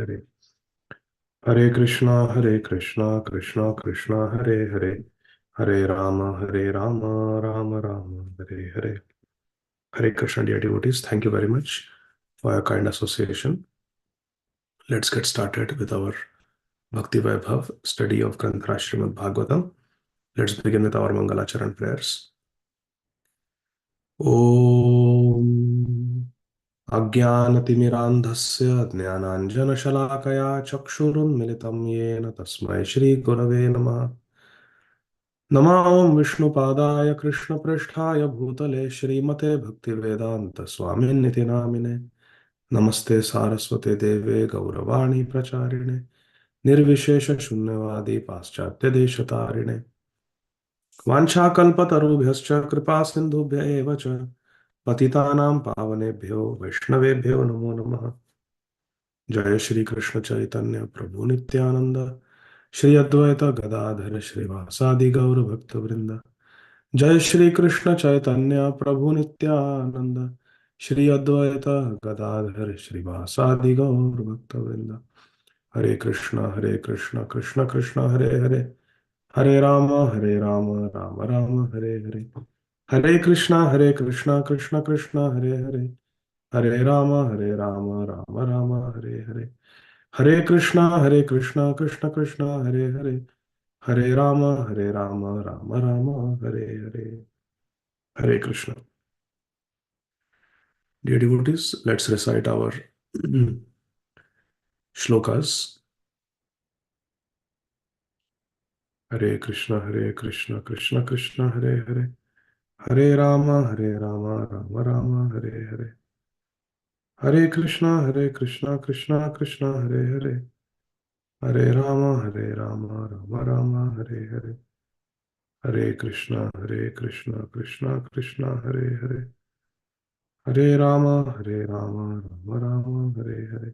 Hare. Hare Krishna Krishna Krishna Hare Hare, Hare Ram Ram Ram Hare Hare. Hare Krishna, dear devotees. Thank you very much for your kind association. Let's get started with our Bhakti Vaibhav study of Granthara Srimad Bhagavatam. Let's begin with our Mangalacharan prayers. Om अज्ञानतिमिरान्धस्य ज्ञानाञ्जनशलाकया चक्षुरुन्मिलितं येन तस्मै श्रीगुरवे नमः। नमामि विष्णुपादाय कृष्णप्रेष्ठाय भूतले श्रीमते भक्तिवेदान्तस्वामिन्निति नामिने। नमस्ते सारस्वते देवे गौरवाणी प्रचारिणे, निर्विशेष शून्यवादी पाश्चात्य देशतारिणे। वाञ्छाकल्पतरुभ्यश्च कृपा सिन्धुभ्य एव च पतितानां पावनेभ्यो वैष्णवेभ्यो नमो नमः। जय श्री कृष्ण चैतन्य प्रभु नित्यानंद, श्री अद्वैत गदाधर श्रीवासादि गौर भक्त वृंद। जय श्री कृष्ण चैतन्य प्रभु नित्यानंद, श्री अद्वैत गदाधर श्रीवासादि गौर भक्त वृंद। हरे कृष्ण कृष्ण कृष्ण हरे हरे, हरे राम राम राम हरे हरे। हरे कृष्ण कृष्ण कृष्ण हरे हरे, हरे राम राम राम हरे हरे। हरे कृष्णा कृष्ण कृष्ण हरे हरे, हरे राम राम राम हरे हरे। हरे Krishna. Dear devotees, let's recite our shlokas. Hare Krishna Krishna Krishna Hare Hare, Hare Rama Rama Rama Hare Hare. Hare Krishna Krishna Krishna Hare Hare, Hare Rama Rama Rama Hare Hare. Hare Krishna Krishna Krishna Hare Hare, Hare Rama Rama Rama Hare Hare.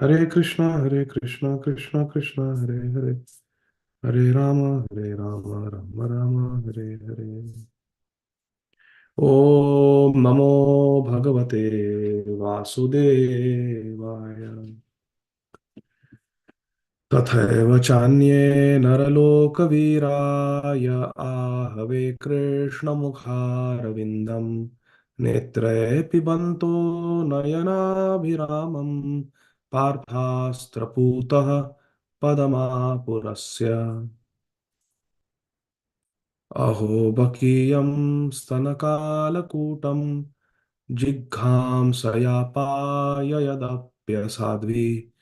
Hare Krishna Krishna Krishna Hare Hare, Hare Rama Rama Rama Hare Hare. Om Namo Bhagavate Vasudevaya। तथैव चान्ये नरलोकवीराय आहवे कृष्णमुखारविन्दम् नेत्रे पिबन्तो नयनाभिरामम् पार्थास्त्रपूतः पदमापुरस्य। अहो बकीयं स्तनकालकूटं जिघ्रांसयापाय यदप्यसाध्वी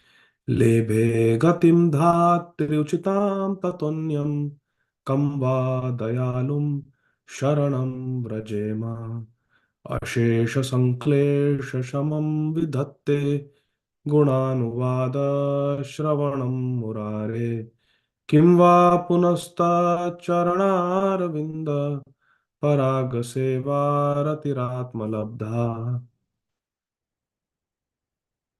लेभे गतिं धात्र्युचितां ततोऽन्यं कं वा दयालुं शरणं व्रजेम। अशेषसङ्क्लेशशमं विधत्ते गुणानुवाद श्रवणं मुरारे, किं वा पुनस्ताच्चरणारविन्द परागसेवारतिरात्मलब्धा।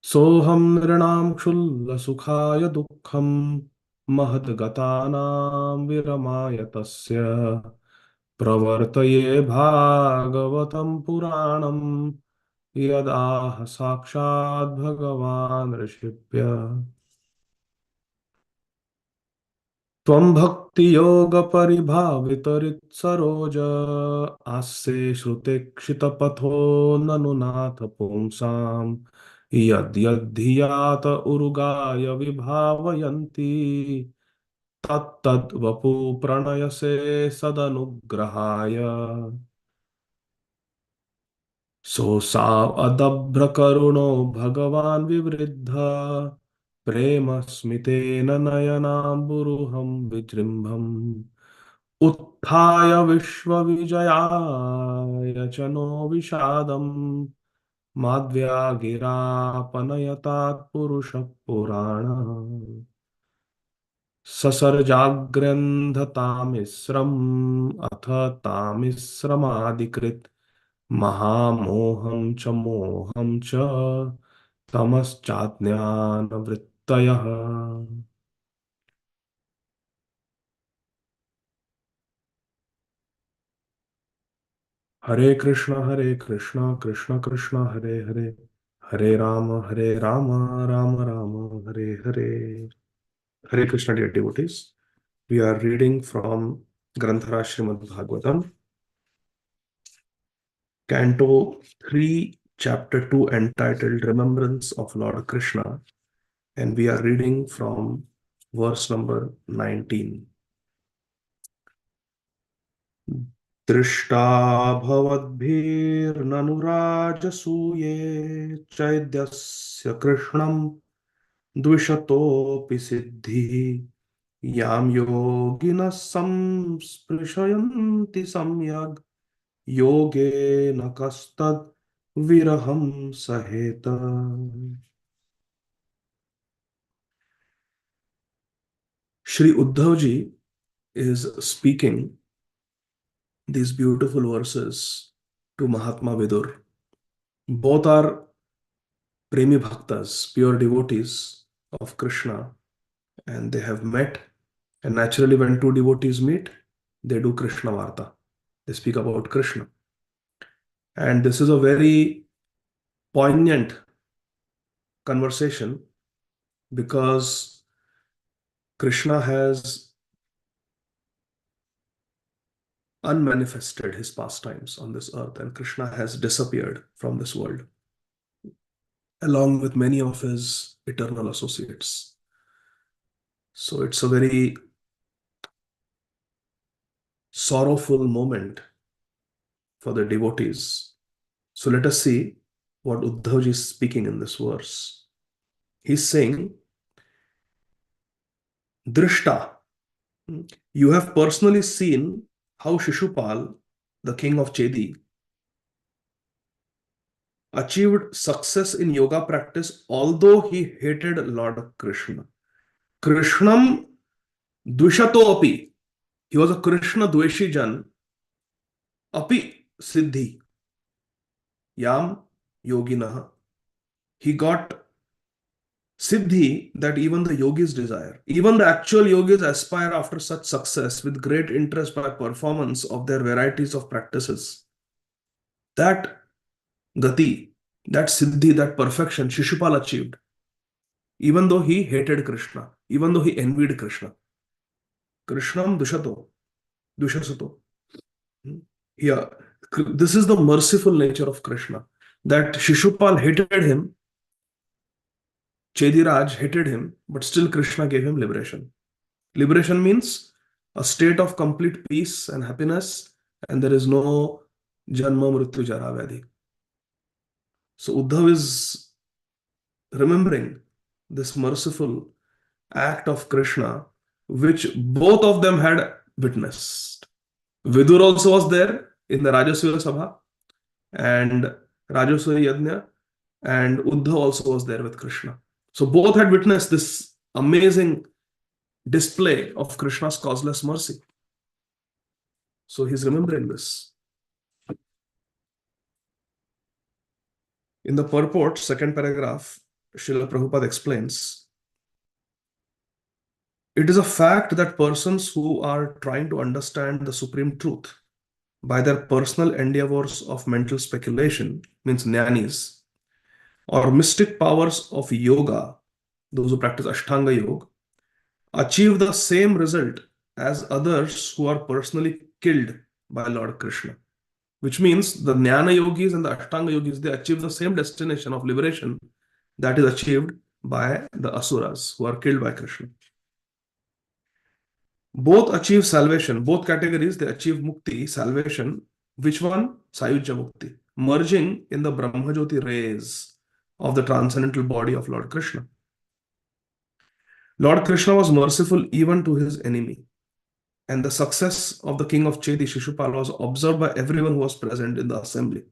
सोऽहं नृणां क्षुल्लसुखाय दुःखं महद्गतानां विरमाय तस्य प्रवर्तये भागवतं पुराणं यदाह साक्षात् भगवान् ऋषिभ्य। त्वं भक्तियोगपरिभावितरित्सरोज आस्ये श्रुतिक्षितपथो ननु नाथ पुंसाम् यद्यद्धियात उरुगाय विभावयन्ति तत्तद्वपु प्रणयसे सदनुग्रहाय। सोऽसा अदभ्रकरुणो भगवान् विवृद्ध प्रेम स्मितेन नयनाम्बुरुहं विजृम्भम् उत्थाय विश्वविजयाय च नो विषादम् माद्व्यागिरापनयतात् पुरुषः पुराण। ससर्जाग्र्यन्धतामिस्रम् अथ तामिस्रमादिकृत् महामोहं च मोहं च तमश्चाज्ञानवृत्तयः। हरे कृष्णा कृष्ण कृष्ण हरे हरे, हरे Ram Ram Ram Hare. Hare Krishna, dear devotees. We are reading from Granthara Srimad Bhagavatam, Canto 3, Chapter 2, entitled Remembrance of Lord Krishna. And we are reading from verse number 19. Drishta bhavadbhir rajasuye chaidyasya krishnam dvishatopi siddhi yam yogina samsprishyanti samyag yogena kastad viraham saheta. Shri Uddhavji is speaking these beautiful verses to Mahatma Vidur. Both are Premi Bhaktas, pure devotees of Krishna, and they have met. And naturally, when two devotees meet, they do Krishna Varta. They speak about Krishna. And this is a very poignant conversation because Krishna has unmanifested his pastimes on this earth, and Krishna has disappeared from this world along with many of his eternal associates. So it's a very sorrowful moment for the devotees. So let us see what Uddhavji is speaking in this verse. He's saying, Drishta, you have personally seen how Shishupal, the king of Chedi, achieved success in yoga practice, although he hated Lord Krishna. Krishnam Dvishato api. He was a Krishna Dveshi Jan. Api Siddhi. Yam Yoginaha. He got Siddhi that even the yogis desire. Even the actual yogis aspire after such success with great interest by performance of their varieties of practices. That Gati, that Siddhi, that perfection, Shishupal achieved, even though he hated Krishna, even though he envied Krishna. Krishnam Dushasato. Yeah, this is the merciful nature of Krishna, that Shishupal hated him, Chediraj hated him, but still Krishna gave him liberation. Liberation means a state of complete peace and happiness, and there is no Janma Mrityu Jara Vyadhi. So Uddhav is remembering this merciful act of Krishna, which both of them had witnessed. Vidur also was there in the Rajasuya Sabha and Rajasuya Yajna, and Uddhav also was there with Krishna. So both had witnessed this amazing display of Krishna's causeless mercy. So he's remembering this. In the purport, second paragraph, Srila Prabhupada explains, it is a fact that persons who are trying to understand the supreme truth by their personal endeavors of mental speculation, means jnanis, or mystic powers of yoga, those who practice Ashtanga Yoga, achieve the same result as others who are personally killed by Lord Krishna. Which means the Jnana Yogis and the Ashtanga Yogis, they achieve the same destination of liberation that is achieved by the Asuras who are killed by Krishna. Both achieve salvation, both categories, they achieve mukti, salvation. Which one? Sayujya mukti, merging in the Brahmajyoti rays of the transcendental body of Lord Krishna. Lord Krishna was merciful even to his enemy, and the success of the king of Chedi, Shishupal, was observed by everyone who was present in the assembly.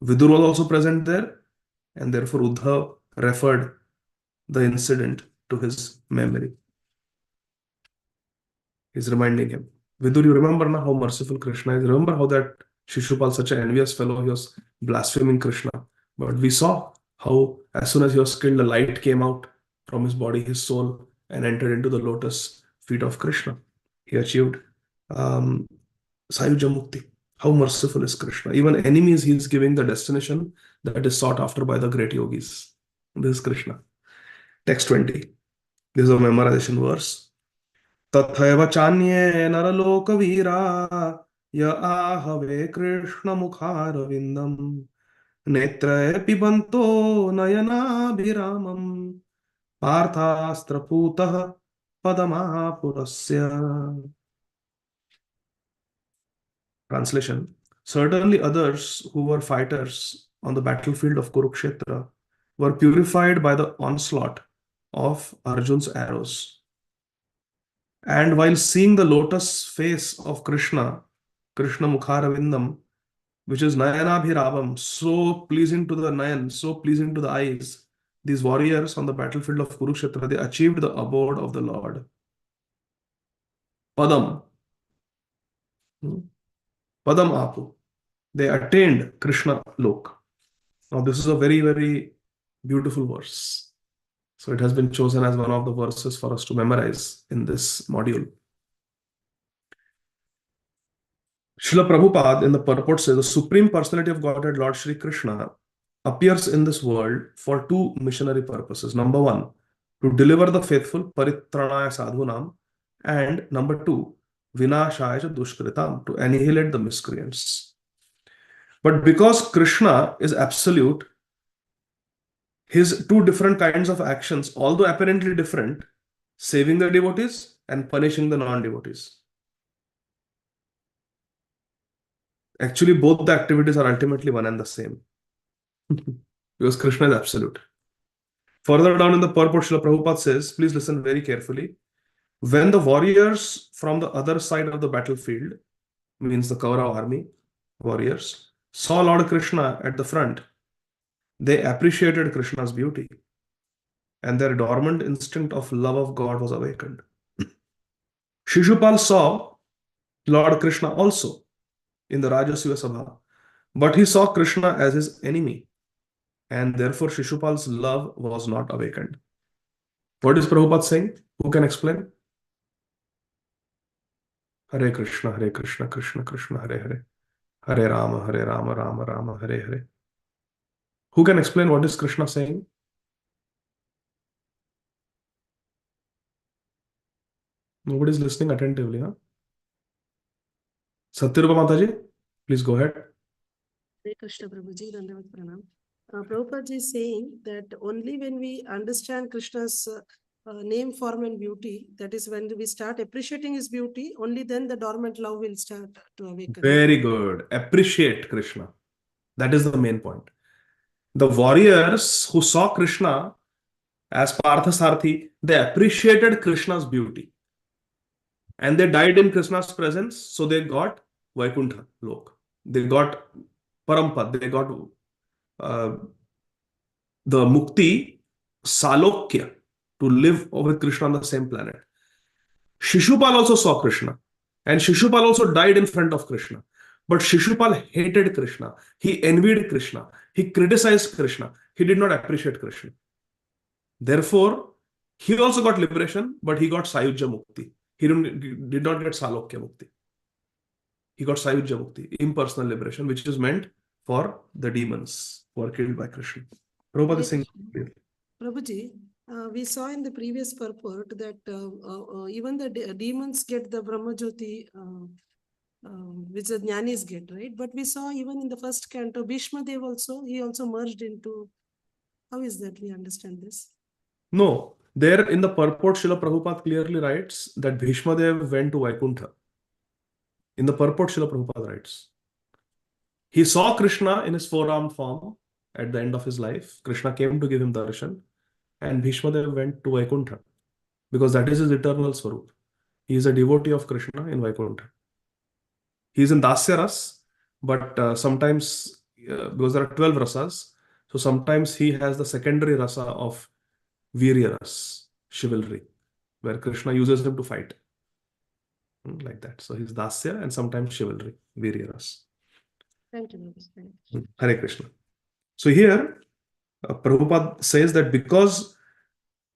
Vidur was also present there, and therefore Uddhav referred the incident to his memory. He's reminding him, Vidur, you remember now how merciful Krishna is? Remember how that Shishupal, such an envious fellow, he was blaspheming Krishna. But we saw how as soon as he was killed, the light came out from his body, his soul, and entered into the lotus feet of Krishna. He achieved Sayuja Mukti. How merciful is Krishna? Even enemies, he is giving the destination that is sought after by the great yogis. This is Krishna. Text 20. This is a memorization verse. Tathaiva chanye naralokaveera ya ahave Krishna mukharavindam netraye pibanto nayanabhiramam parthastra padamapurasya. Translation. Certainly others who were fighters on the battlefield of Kurukshetra were purified by the onslaught of Arjun's arrows. And while seeing the lotus face of Krishna, Krishna Mukharavindam, which is Nayanabhiravam, so pleasing to the Nayan, so pleasing to the eyes, these warriors on the battlefield of Kurukshetra, they achieved the abode of the Lord. Padam. Padam Apu. They attained Krishna Lok. Now, this is a very, very beautiful verse. So, it has been chosen as one of the verses for us to memorize in this module. Srila Prabhupada in the purport says the Supreme Personality of Godhead, Lord Shri Krishna, appears in this world for two missionary purposes. Number one, to deliver the faithful, Paritranaya Sadhunam, and number two, Vinashaya Dushkritam, to annihilate the miscreants. But because Krishna is absolute, his two different kinds of actions, although apparently different, saving the devotees and punishing the non-devotees. Actually, both the activities are ultimately one and the same. Because Krishna is absolute. Further down in the purport, Srila Prabhupada says, please listen very carefully. When the warriors from the other side of the battlefield, means the Kaurava army warriors, saw Lord Krishna at the front, they appreciated Krishna's beauty, and their dormant instinct of love of God was awakened. Shishupal saw Lord Krishna also in the Rajasuya Sabha, but he saw Krishna as his enemy, and therefore Shishupal's love was not awakened. What is Prabhupada saying? Who can explain? Hare Krishna, Krishna Krishna, Hare Hare, Hare Rama, Rama Rama, Hare Hare. Who can explain what is Krishna saying? Nobody is listening attentively, huh? Satyarupa Mataji, please go ahead. Hare Krishna Prabhuji, Dandavat Pranam. Prabhupada is saying that only when we understand Krishna's name, form, and beauty, that is when we start appreciating his beauty, only then the dormant love will start to awaken. Very good. Appreciate Krishna. That is the main point. The warriors who saw Krishna as Parthasarthi, they appreciated Krishna's beauty. And they died in Krishna's presence, so they got Vaikuntha Lok. They got Parampad, they got the Mukti, Salokya, to live with Krishna on the same planet. Shishupal also saw Krishna, and Shishupal also died in front of Krishna. But Shishupal hated Krishna. He envied Krishna. He criticized Krishna. He did not appreciate Krishna. Therefore, he also got liberation, but he got Sayujya Mukti. He did not get Salokya Mukti. He got Sayujya Mukti, impersonal liberation, which is meant for the demons who are killed by Krishna. Prabhupada is saying clearly. Prabhuji, we saw in the previous purport that even the demons get the Brahmajyoti, which the Jnanis get, right? But we saw even in the first canto, Bhishma Dev also, he also merged into. How is that we understand this? No, there in the purport, Srila Prabhupada clearly writes that Bhishma Dev went to Vaikuntha. In the purport, Srila Prabhupada writes, he saw Krishna in his four-armed form at the end of his life. Krishna came to give him darshan, and Bhishma Dev went to Vaikuntha because that is his eternal swarup. He is a devotee of Krishna in Vaikuntha. He is in Dasya Ras, but sometimes, because there are 12 rasas, so sometimes he has the secondary rasa of Virya Ras, chivalry, where Krishna uses him to fight. Like that. So he's Dasya and sometimes chivalry, Virya Ras. Thank you. Hare Krishna. So here, Prabhupada says that because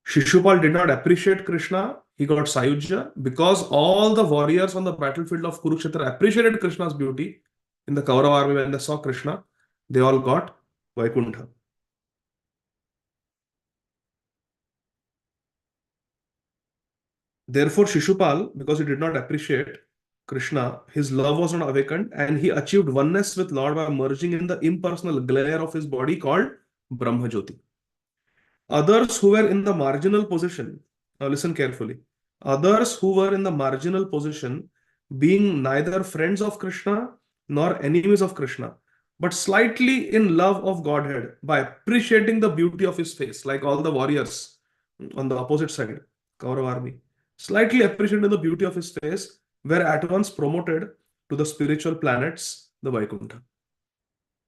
Shishupal did not appreciate Krishna, he got Sayujya. Because all the warriors on the battlefield of Kurukshetra appreciated Krishna's beauty in the Kaurava army when they saw Krishna, they all got Vaikuntha. Therefore, Shishupal, because he did not appreciate Krishna, his love was not awakened, and he achieved oneness with Lord by merging in the impersonal glare of his body called Brahmajyoti. Others who were in the marginal position, now listen carefully, others who were in the marginal position, being neither friends of Krishna nor enemies of Krishna, but slightly in love of Godhead by appreciating the beauty of his face, like all the warriors on the opposite side, Kaurav army, slightly appreciating the beauty of his face, were at once promoted to the spiritual planets, the Vaikuntha.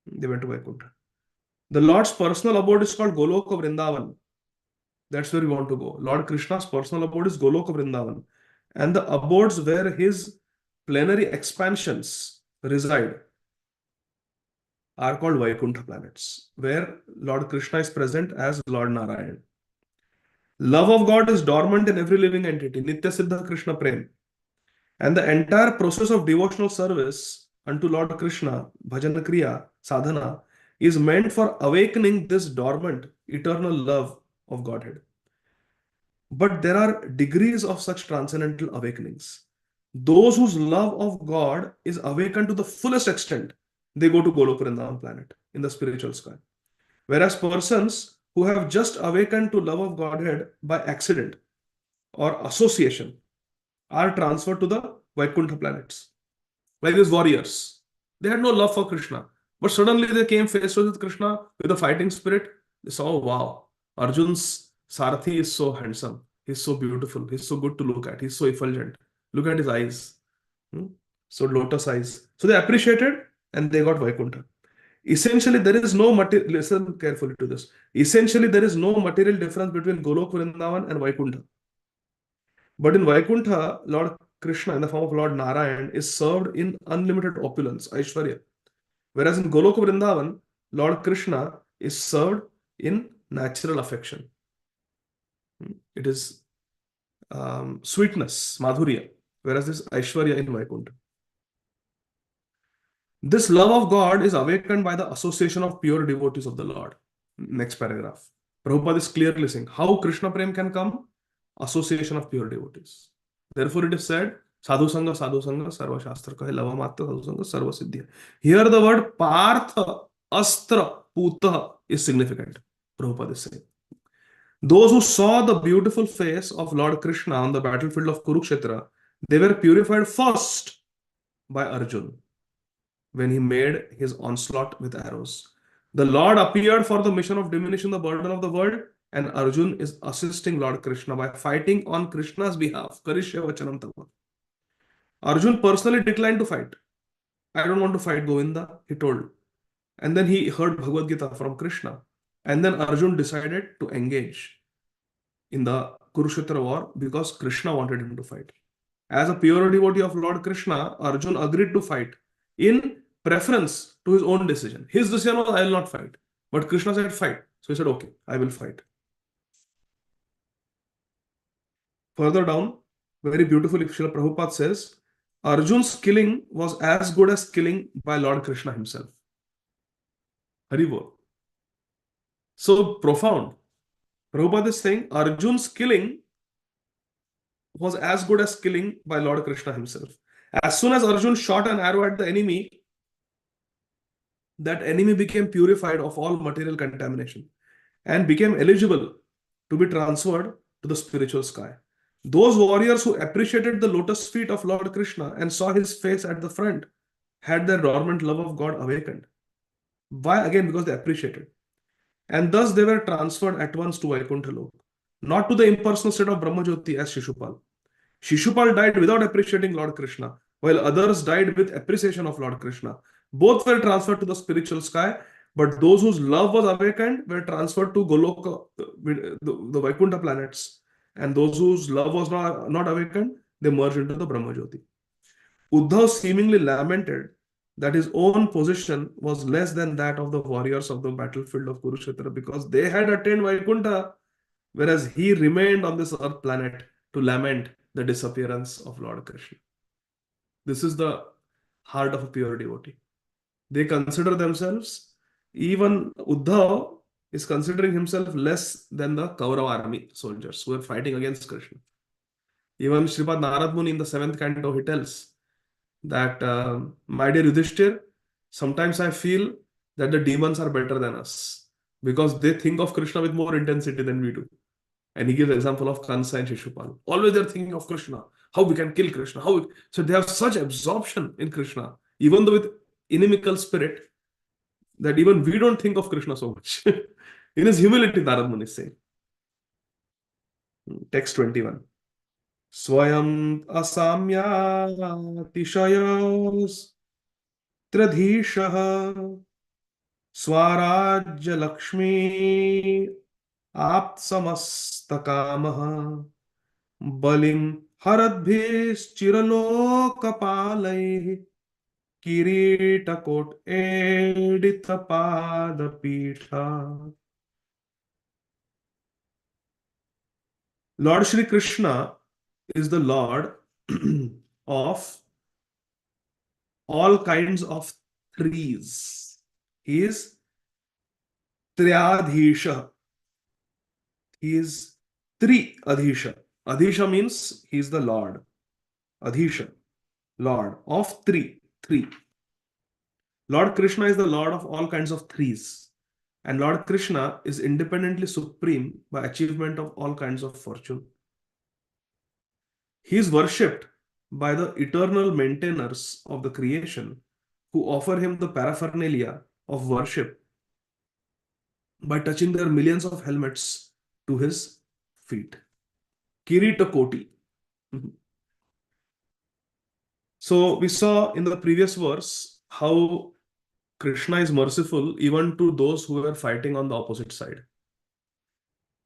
They went to Vaikuntha. The Lord's personal abode is called Goloka Vrindavan. That's where we want to go. Lord Krishna's personal abode is Goloka Vrindavan. And the abodes where his plenary expansions reside are called Vaikuntha planets, where Lord Krishna is present as Lord Narayan. Love of God is dormant in every living entity, Nitya Siddha Krishna Prem. And the entire process of devotional service unto Lord Krishna, Bhajana Kriya, Sadhana, is meant for awakening this dormant, eternal love of Godhead. But there are degrees of such transcendental awakenings. Those whose love of God is awakened to the fullest extent, they go to Goloka Vrindavan planet in the spiritual sky. Whereas persons who have just awakened to love of Godhead by accident or association are transferred to the Vaikuntha planets. Like these warriors. They had no love for Krishna. But suddenly they came face to face with Krishna with a fighting spirit. They saw, oh, wow, Arjun's Sarathi is so handsome. He's so beautiful. He's so good to look at. He's so effulgent. Look at his eyes. So lotus eyes. So they appreciated and they got Vaikuntha. Essentially, there is no material, listen carefully to this. Essentially, there is no material difference between Golok Vrindavan and Vaikuntha. But in Vaikuntha, Lord Krishna, in the form of Lord Narayan, is served in unlimited opulence, Aishwarya. Whereas in Goloka Vrindavan, Lord Krishna is served in natural affection. It is sweetness, madhurya, whereas this Aishwarya in Vaikuntha. This love of God is awakened by the association of pure devotees of the Lord. Next paragraph. Prabhupada is clearly saying how Krishna Prem can come? Association of pure devotees. Therefore, it is said, Sadhu Sangha, Sarva Shastra Kahe, Lava Matta, Sadhu Sangha, Sarva Siddhya. Here the word Partha, Astra, Puta is significant. Prabhupada is saying. Those who saw the beautiful face of Lord Krishna on the battlefield of Kurukshetra, they were purified first by Arjun when he made his onslaught with arrows. The Lord appeared for the mission of diminishing the burden of the world, and Arjun is assisting Lord Krishna by fighting on Krishna's behalf. Karishya Vachanam Tava. Arjun personally declined to fight. I don't want to fight Govinda, he told. And then he heard Bhagavad Gita from Krishna. And then Arjun decided to engage in the Kurukshetra war because Krishna wanted him to fight. As a pure devotee of Lord Krishna, Arjun agreed to fight in preference to his own decision. His decision was, I will not fight. But Krishna said, fight. So he said, okay, I will fight. Further down, very beautifully, Srila Prabhupada says, Arjun's killing was as good as killing by Lord Krishna himself. Haribol. So profound. Prabhupada is saying, Arjun's killing was as good as killing by Lord Krishna himself. As soon as Arjun shot an arrow at the enemy, that enemy became purified of all material contamination and became eligible to be transferred to the spiritual sky. Those warriors who appreciated the lotus feet of Lord Krishna and saw his face at the front had their dormant love of God awakened. Why? Again, because they appreciated. And thus they were transferred at once to Vaikuntha Lok, not to the impersonal state of Brahmajyoti as Shishupal. Shishupal died without appreciating Lord Krishna, while others died with appreciation of Lord Krishna. Both were transferred to the spiritual sky, but those whose love was awakened were transferred to Goloka, the Vaikuntha planets, and those whose love was not awakened, they merged into the Brahmajyoti. Uddhav seemingly lamented that his own position was less than that of the warriors of the battlefield of Kurukshetra because they had attained Vaikuntha, whereas he remained on this earth planet to lament the disappearance of Lord Krishna. This is the heart of a pure devotee. They consider themselves, even Uddhav is considering himself less than the Kaurava army soldiers who are fighting against Krishna. Even Sripad Narad Muni in the seventh canto, he tells that, my dear Yudhishthir, sometimes I feel that the demons are better than us because they think of Krishna with more intensity than we do. And he gives example of Kansa and Shishupal. Always they're thinking of Krishna, how we can kill Krishna, so they have such absorption in Krishna, even though with inimical spirit, that even we don't think of Krishna so much. In his humility, Narad Muni is saying. Text 21. Swayam asamyatishayas tradhishaha Swarajya Lakshmi Apsamastakamaha Balim Haradbhischiralokapalaihi Kiritakot Editapadapitha. Lord Shri Krishna is the Lord of all kinds of trees. He is Triadhisha. He is Tri-adhisha. Adhisha means he is the Lord. Adhisha, Lord of three. Lord Krishna is the Lord of all kinds of threes. And Lord Krishna is independently supreme by achievement of all kinds of fortune. He is worshipped by the eternal maintainers of the creation who offer him the paraphernalia of worship by touching their millions of helmets to his feet. Kirita Koti. So we saw in the previous verse how Krishna is merciful even to those who are fighting on the opposite side.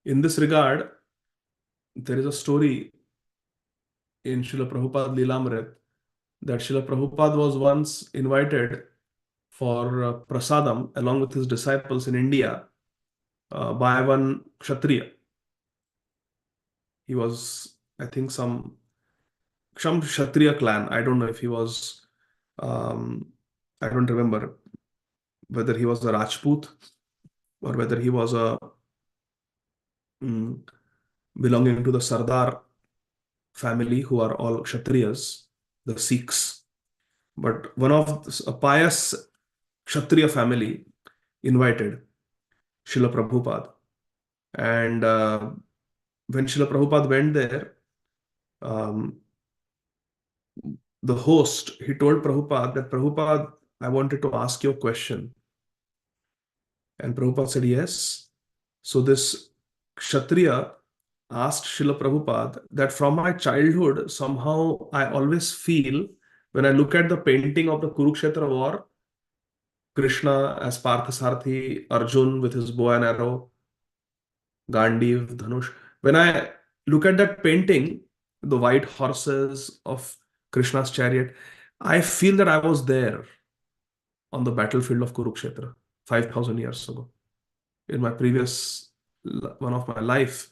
In this regard, there is a story in Srila Prabhupada Lilamrit that Srila Prabhupada was once invited for prasadam along with his disciples in India by one Kshatriya. He was, I think, some Kshatriya clan. I don't know if he was, I don't remember whether he was a Rajput or whether he was a belonging to the Sardar family, who are all Kshatriyas, the Sikhs. But one of a pious Kshatriya family invited Srila Prabhupada. And when Srila Prabhupada went there, the host, he told Prabhupada that, Prabhupada, I wanted to ask you a question. And Prabhupada said, yes. So this Kshatriya asked Srila Prabhupada that from my childhood, somehow I always feel when I look at the painting of the Kurukshetra war, Krishna as Parthasarathi, Arjun with his bow and arrow, Gandiv, Dhanush. When I look at that painting, the white horses of Krishna's chariot, I feel that I was there on the battlefield of Kurukshetra 5,000 years ago. In my previous one of my life,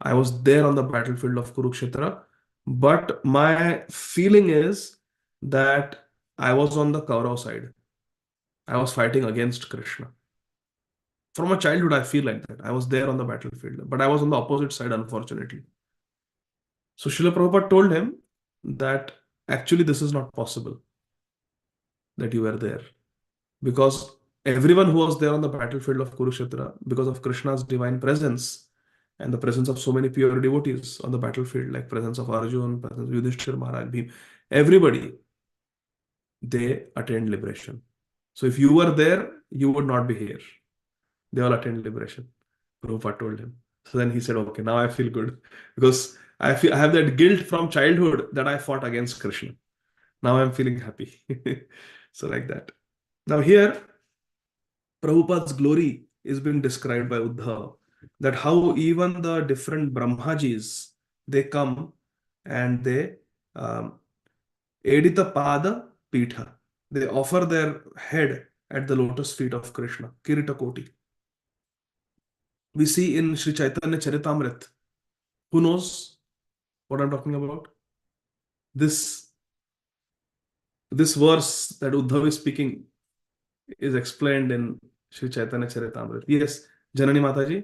I was there on the battlefield of Kurukshetra, but my feeling is that I was on the Kaurav side. I was fighting against Krishna. From my childhood, I feel like that. I was there on the battlefield, but I was on the opposite side, unfortunately. So Srila Prabhupada told him that actually this is not possible, that you were there. Because everyone who was there on the battlefield of Kurukshetra, because of Krishna's divine presence and the presence of so many pure devotees on the battlefield, like presence of Arjun, presence of Yudhishthir Maharaj, Bhim, everybody, they attained liberation. So if you were there, you would not be here. They all attained liberation. Prabhupada told him. So then he said, okay, now I feel good because I have that guilt from childhood that I fought against Krishna. Now I'm feeling happy. So like that. Now here, Prabhupada's glory is being described by Uddhava, that how even the different Brahmajis, they come and they Edita Pada Pitha. They offer their head at the lotus feet of Krishna, Kirita Koti. We see in Sri Chaitanya Charitamrita. Who knows what I'm talking about? This verse that Uddhava is speaking is explained in Sri Chaitanya Charitamrita. Yes, Janani Mataji.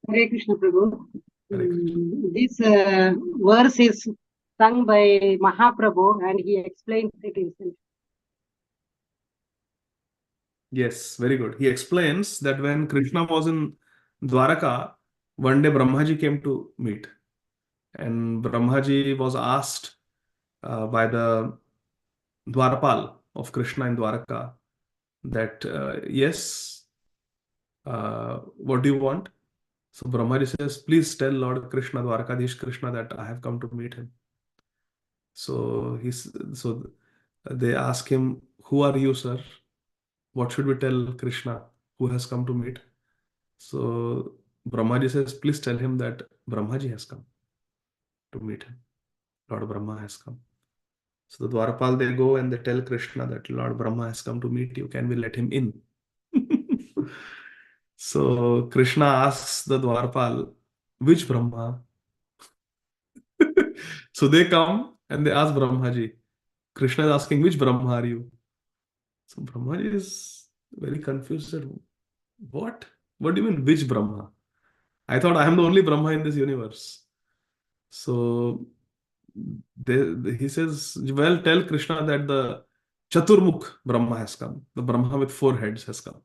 Hare Krishna Prabhu. Hare Krishna. This verse is sung by Mahaprabhu and he explains it himself. Yes, very good. He explains that when Krishna was in Dwaraka, one day Brahmaji came to meet, and Brahmaji was asked by the Dwarapal of Krishna in Dwaraka that, yes, what do you want? So Brahmaji says, please tell Lord Krishna, Dwarakadish Krishna, that I have come to meet him. So they ask him, who are you, sir? What should we tell Krishna who has come to meet? So Brahmaji says, please tell him that Brahmaji has come to meet him. Lord Brahma has come. So the Dwarapal, they go and they tell Krishna that Lord Brahma has come to meet you. Can we let him in? So Krishna asks the Dwarapal, which Brahma? So they come and they ask Brahmaji. Krishna is asking, which Brahma are you? So Brahmaji is very confused. Said, what? What do you mean, which Brahma? I thought I am the only Brahma in this universe. So he says, well, tell Krishna that the Chaturmukh Brahma has come. The Brahma with 4 heads has come.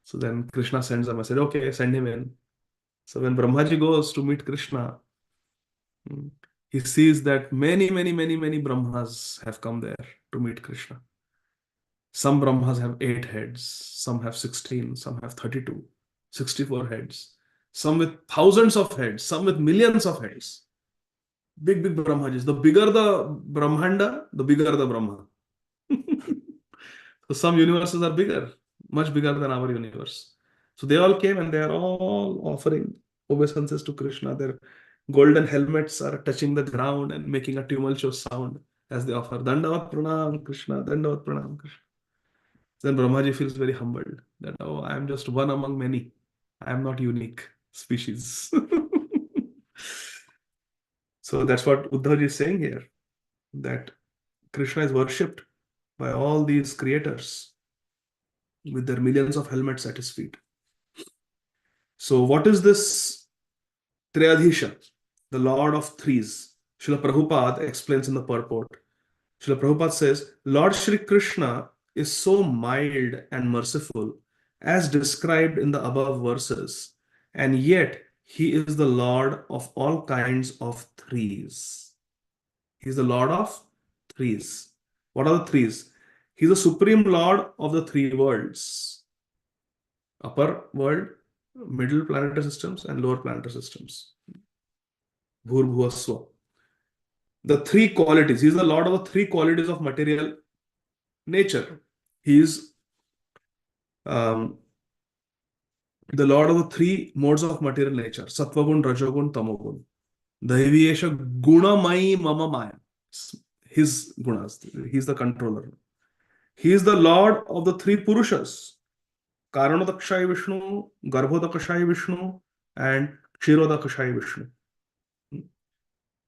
So then Krishna sends a message, okay, send him in. So when Brahmaji goes to meet Krishna, he sees that many Brahmas have come there to meet Krishna. Some Brahmas have 8 heads, some have 16, some have 32, 64 heads, some with thousands of heads, some with millions of heads. Big Brahmajis. The bigger the Brahmanda, the bigger the Brahma. So some universes are bigger, much bigger than our universe. So they all came and they are all offering obeisances to Krishna. Their golden helmets are touching the ground and making a tumultuous sound as they offer Dandavat Pranam Krishna, Dandavat Pranam Krishna. Then Brahmaji feels very humbled that, oh, I am just one among many. I am not unique species. So that's what Uddhavji is saying here, that Krishna is worshipped by all these creators with their millions of helmets at his feet. So what is this Triyadhisha, the Lord of Threes? Srila Prabhupada explains in the purport. Srila Prabhupada says, Lord Shri Krishna is so mild and merciful as described in the above verses, and yet he is the Lord of all kinds of threes. He is the Lord of threes. What are the threes? He is the supreme Lord of the 3 worlds. Upper world, middle planetary systems, and lower planetary systems. Bhurbhuvaswa. The 3 qualities. He is the Lord of the 3 qualities of material nature. He is the Lord of the 3 modes of material nature. Sattvagun, Rajogun, Tamogun. Daiviyesha Gunamai Mama Maya. His gunas. He is the controller. He is the Lord of the 3 Purushas. Karanodakshai Vishnu, Garbhodakshai Vishnu, and Kshirodakshai Vishnu.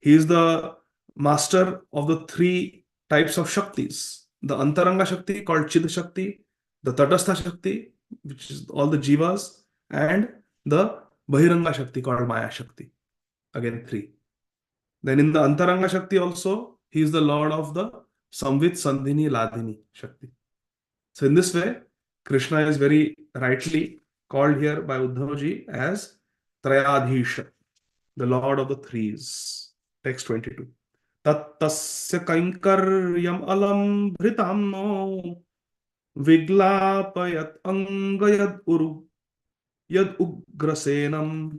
He is the master of the 3 types of Shaktis. The Antaranga Shakti called Chid Shakti, the Tatastha Shakti, which is all the Jivas, and the Bahiranga Shakti called Maya Shakti. Again 3. Then in the Antaranga Shakti also, he is the Lord of the Samvit, Sandhini, Ladhini Shakti. So in this way, Krishna is very rightly called here by Uddhavji as Trayadhisha, the Lord of the Threes. Text 22. Tattasya kainkaryam alam bhritam no viglapayat angayad uru yad ugrasenam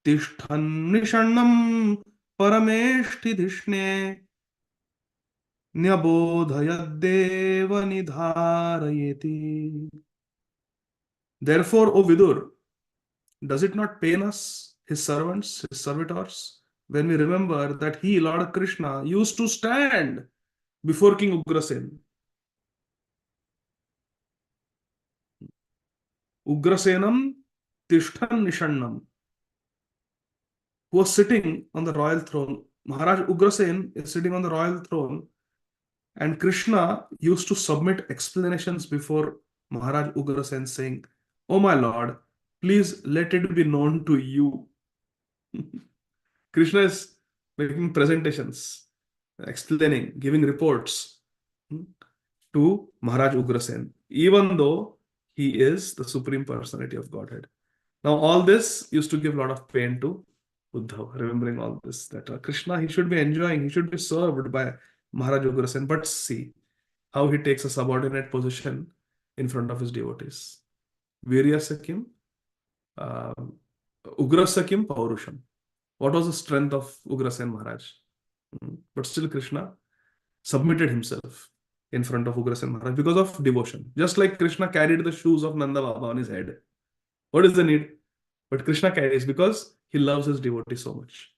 tishthan nishannam parameshtidhishne nyabodhayadeva nidharayeti. Therefore, O Vidur, does it not pain us, his servants, his servitors, when we remember that he, Lord Krishna, used to stand before King Ugrasen? Ugrasenam Tishthan Nishannam, who was sitting on the royal throne. Maharaj Ugrasen is sitting on the royal throne, and Krishna used to submit explanations before Maharaj Ugrasen, saying, Oh my Lord, please let it be known to you. Krishna is making presentations, explaining, giving reports to Maharaj Ugrasen, even though he is the Supreme Personality of Godhead. Now, all this used to give a lot of pain to Uddhav, remembering all this, that Krishna, he should be enjoying, he should be served by Maharaj Ugrasen. But see how he takes a subordinate position in front of his devotees. Viryasya kim, Ugrasya kim paurusham. What was the strength of Ugrasen Maharaj? But still Krishna submitted himself in front of Ugrasen Maharaj because of devotion. Just like Krishna carried the shoes of Nanda Baba on his head. What is the need? But Krishna carries because he loves his devotee so much.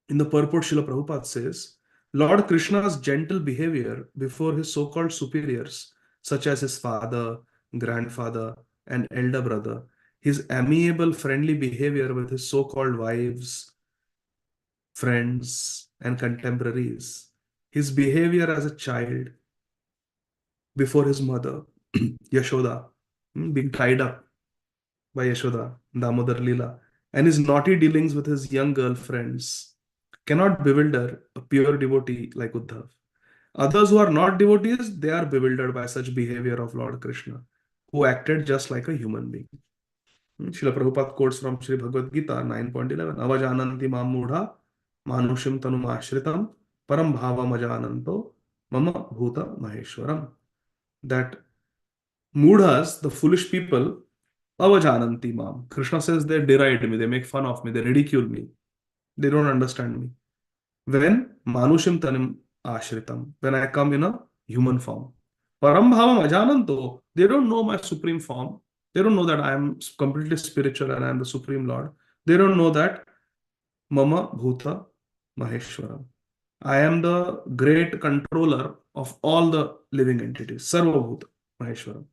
In the purport, Srila Prabhupada says, Lord Krishna's gentle behavior before his so-called superiors, such as his father, grandfather, and elder brother, his amiable, friendly behavior with his so-called wives, friends, and contemporaries, his behavior as a child before his mother, Yashoda, being tied up by Yashoda, Damodar Leela, and his naughty dealings with his young girlfriends cannot bewilder a pure devotee like Uddhav. Others who are not devotees, they are bewildered by such behavior of Lord Krishna, who acted just like a human being. Srila Prabhupada quotes from Sri Bhagavad Gita 9.11, Avajananti mam mudha manushim tanum ashritam param bhava majananto mama bhuta maheshwaram. That mudhas, the foolish people, avajananti mam. Krishna says they deride me, they make fun of me, they ridicule me. They don't understand me. When manushim tanum ashritam, when I come in a human form. Param bhava majananto, they don't know my supreme form. They don't know that I am completely spiritual and I am the Supreme Lord. They don't know that Mama Bhuta Maheshwaram. I am the great controller of all the living entities. Sarva Bhuta Maheshwaram.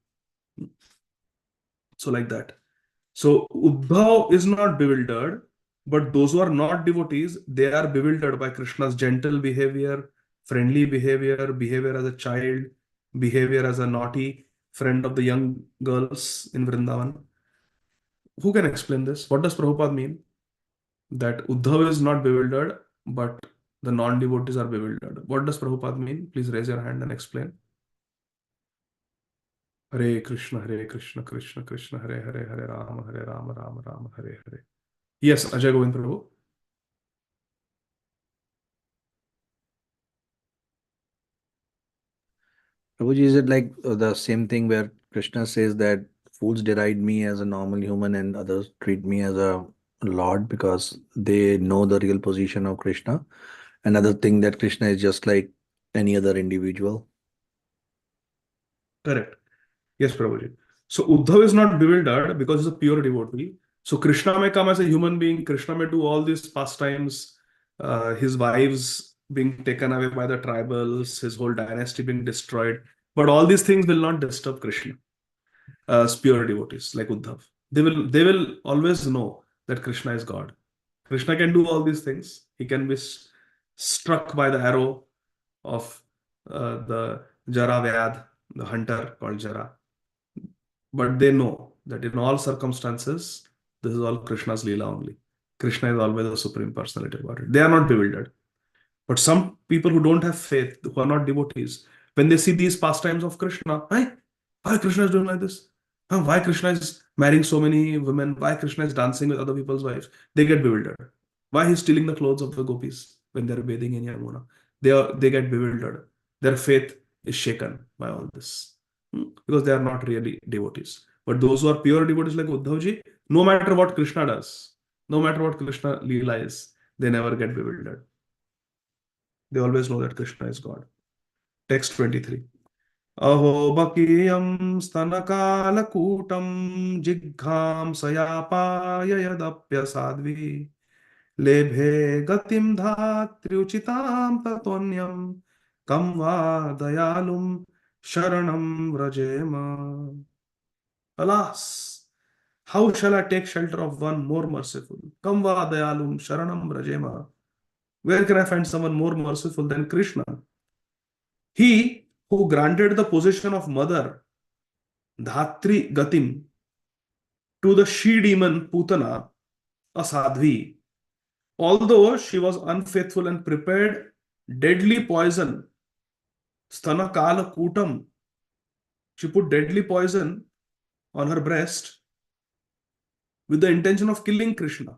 So like that. So Uddhav is not bewildered, but those who are not devotees, they are bewildered by Krishna's gentle behavior, friendly behavior, behavior as a child, behavior as a naughty friend of the young girls in Vrindavan. Who can explain this? What does Prabhupada mean? That Uddhav is not bewildered, but the non-devotees are bewildered. What does Prabhupada mean? Please raise your hand and explain. Hare Krishna, Krishna Krishna, Hare Hare, Hare Rama, Rama Rama, Hare Hare. Yes, Ajay Govind Prabhu. Prabhuji, is it like the same thing where Krishna says that fools deride me as a normal human and others treat me as a lord because they know the real position of Krishna? Another thing that Krishna is just like any other individual. Correct. Yes, Prabhuji. So Uddhav is not bewildered because he's a pure devotee. So Krishna may come as a human being. Krishna may do all these pastimes, his wives being taken away by the tribals, his whole dynasty being destroyed. But all these things will not disturb Krishna as pure devotees like Uddhav. They will always know that Krishna is God. Krishna can do all these things. He can be struck by the arrow of the Jara Vyad, the hunter called Jara. But they know that in all circumstances, this is all Krishna's Leela only. Krishna is always the Supreme Personality of Godhead. They are not bewildered. But some people who don't have faith, who are not devotees, when they see these pastimes of Krishna, why Krishna is doing like this? Why Krishna is marrying so many women? Why Krishna is dancing with other people's wives? They get bewildered. Why he's stealing the clothes of the gopis when they're bathing in Yamuna? They get bewildered. Their faith is shaken by all this because they are not really devotees. But those who are pure devotees like Uddhavji, no matter what Krishna does, no matter what Krishna Leela is, they never get bewildered. They always know that Krishna is God. Text 23. Aho bakiyam stanakalakutam jigham sayapaya yadapya sadvi lebhe gatim dhatriuchitam tatonyam kam va dayalum sharanam vrajema. Alas, how shall I take shelter of one more merciful? Kam va dayalum sharanam vrajema. Where can I find someone more merciful than Krishna? He who granted the position of mother, Dhatri Gatim, to the she demon Putana, a sadhvi, although she was unfaithful and prepared deadly poison, sthana kala kutam, she put deadly poison on her breast with the intention of killing Krishna.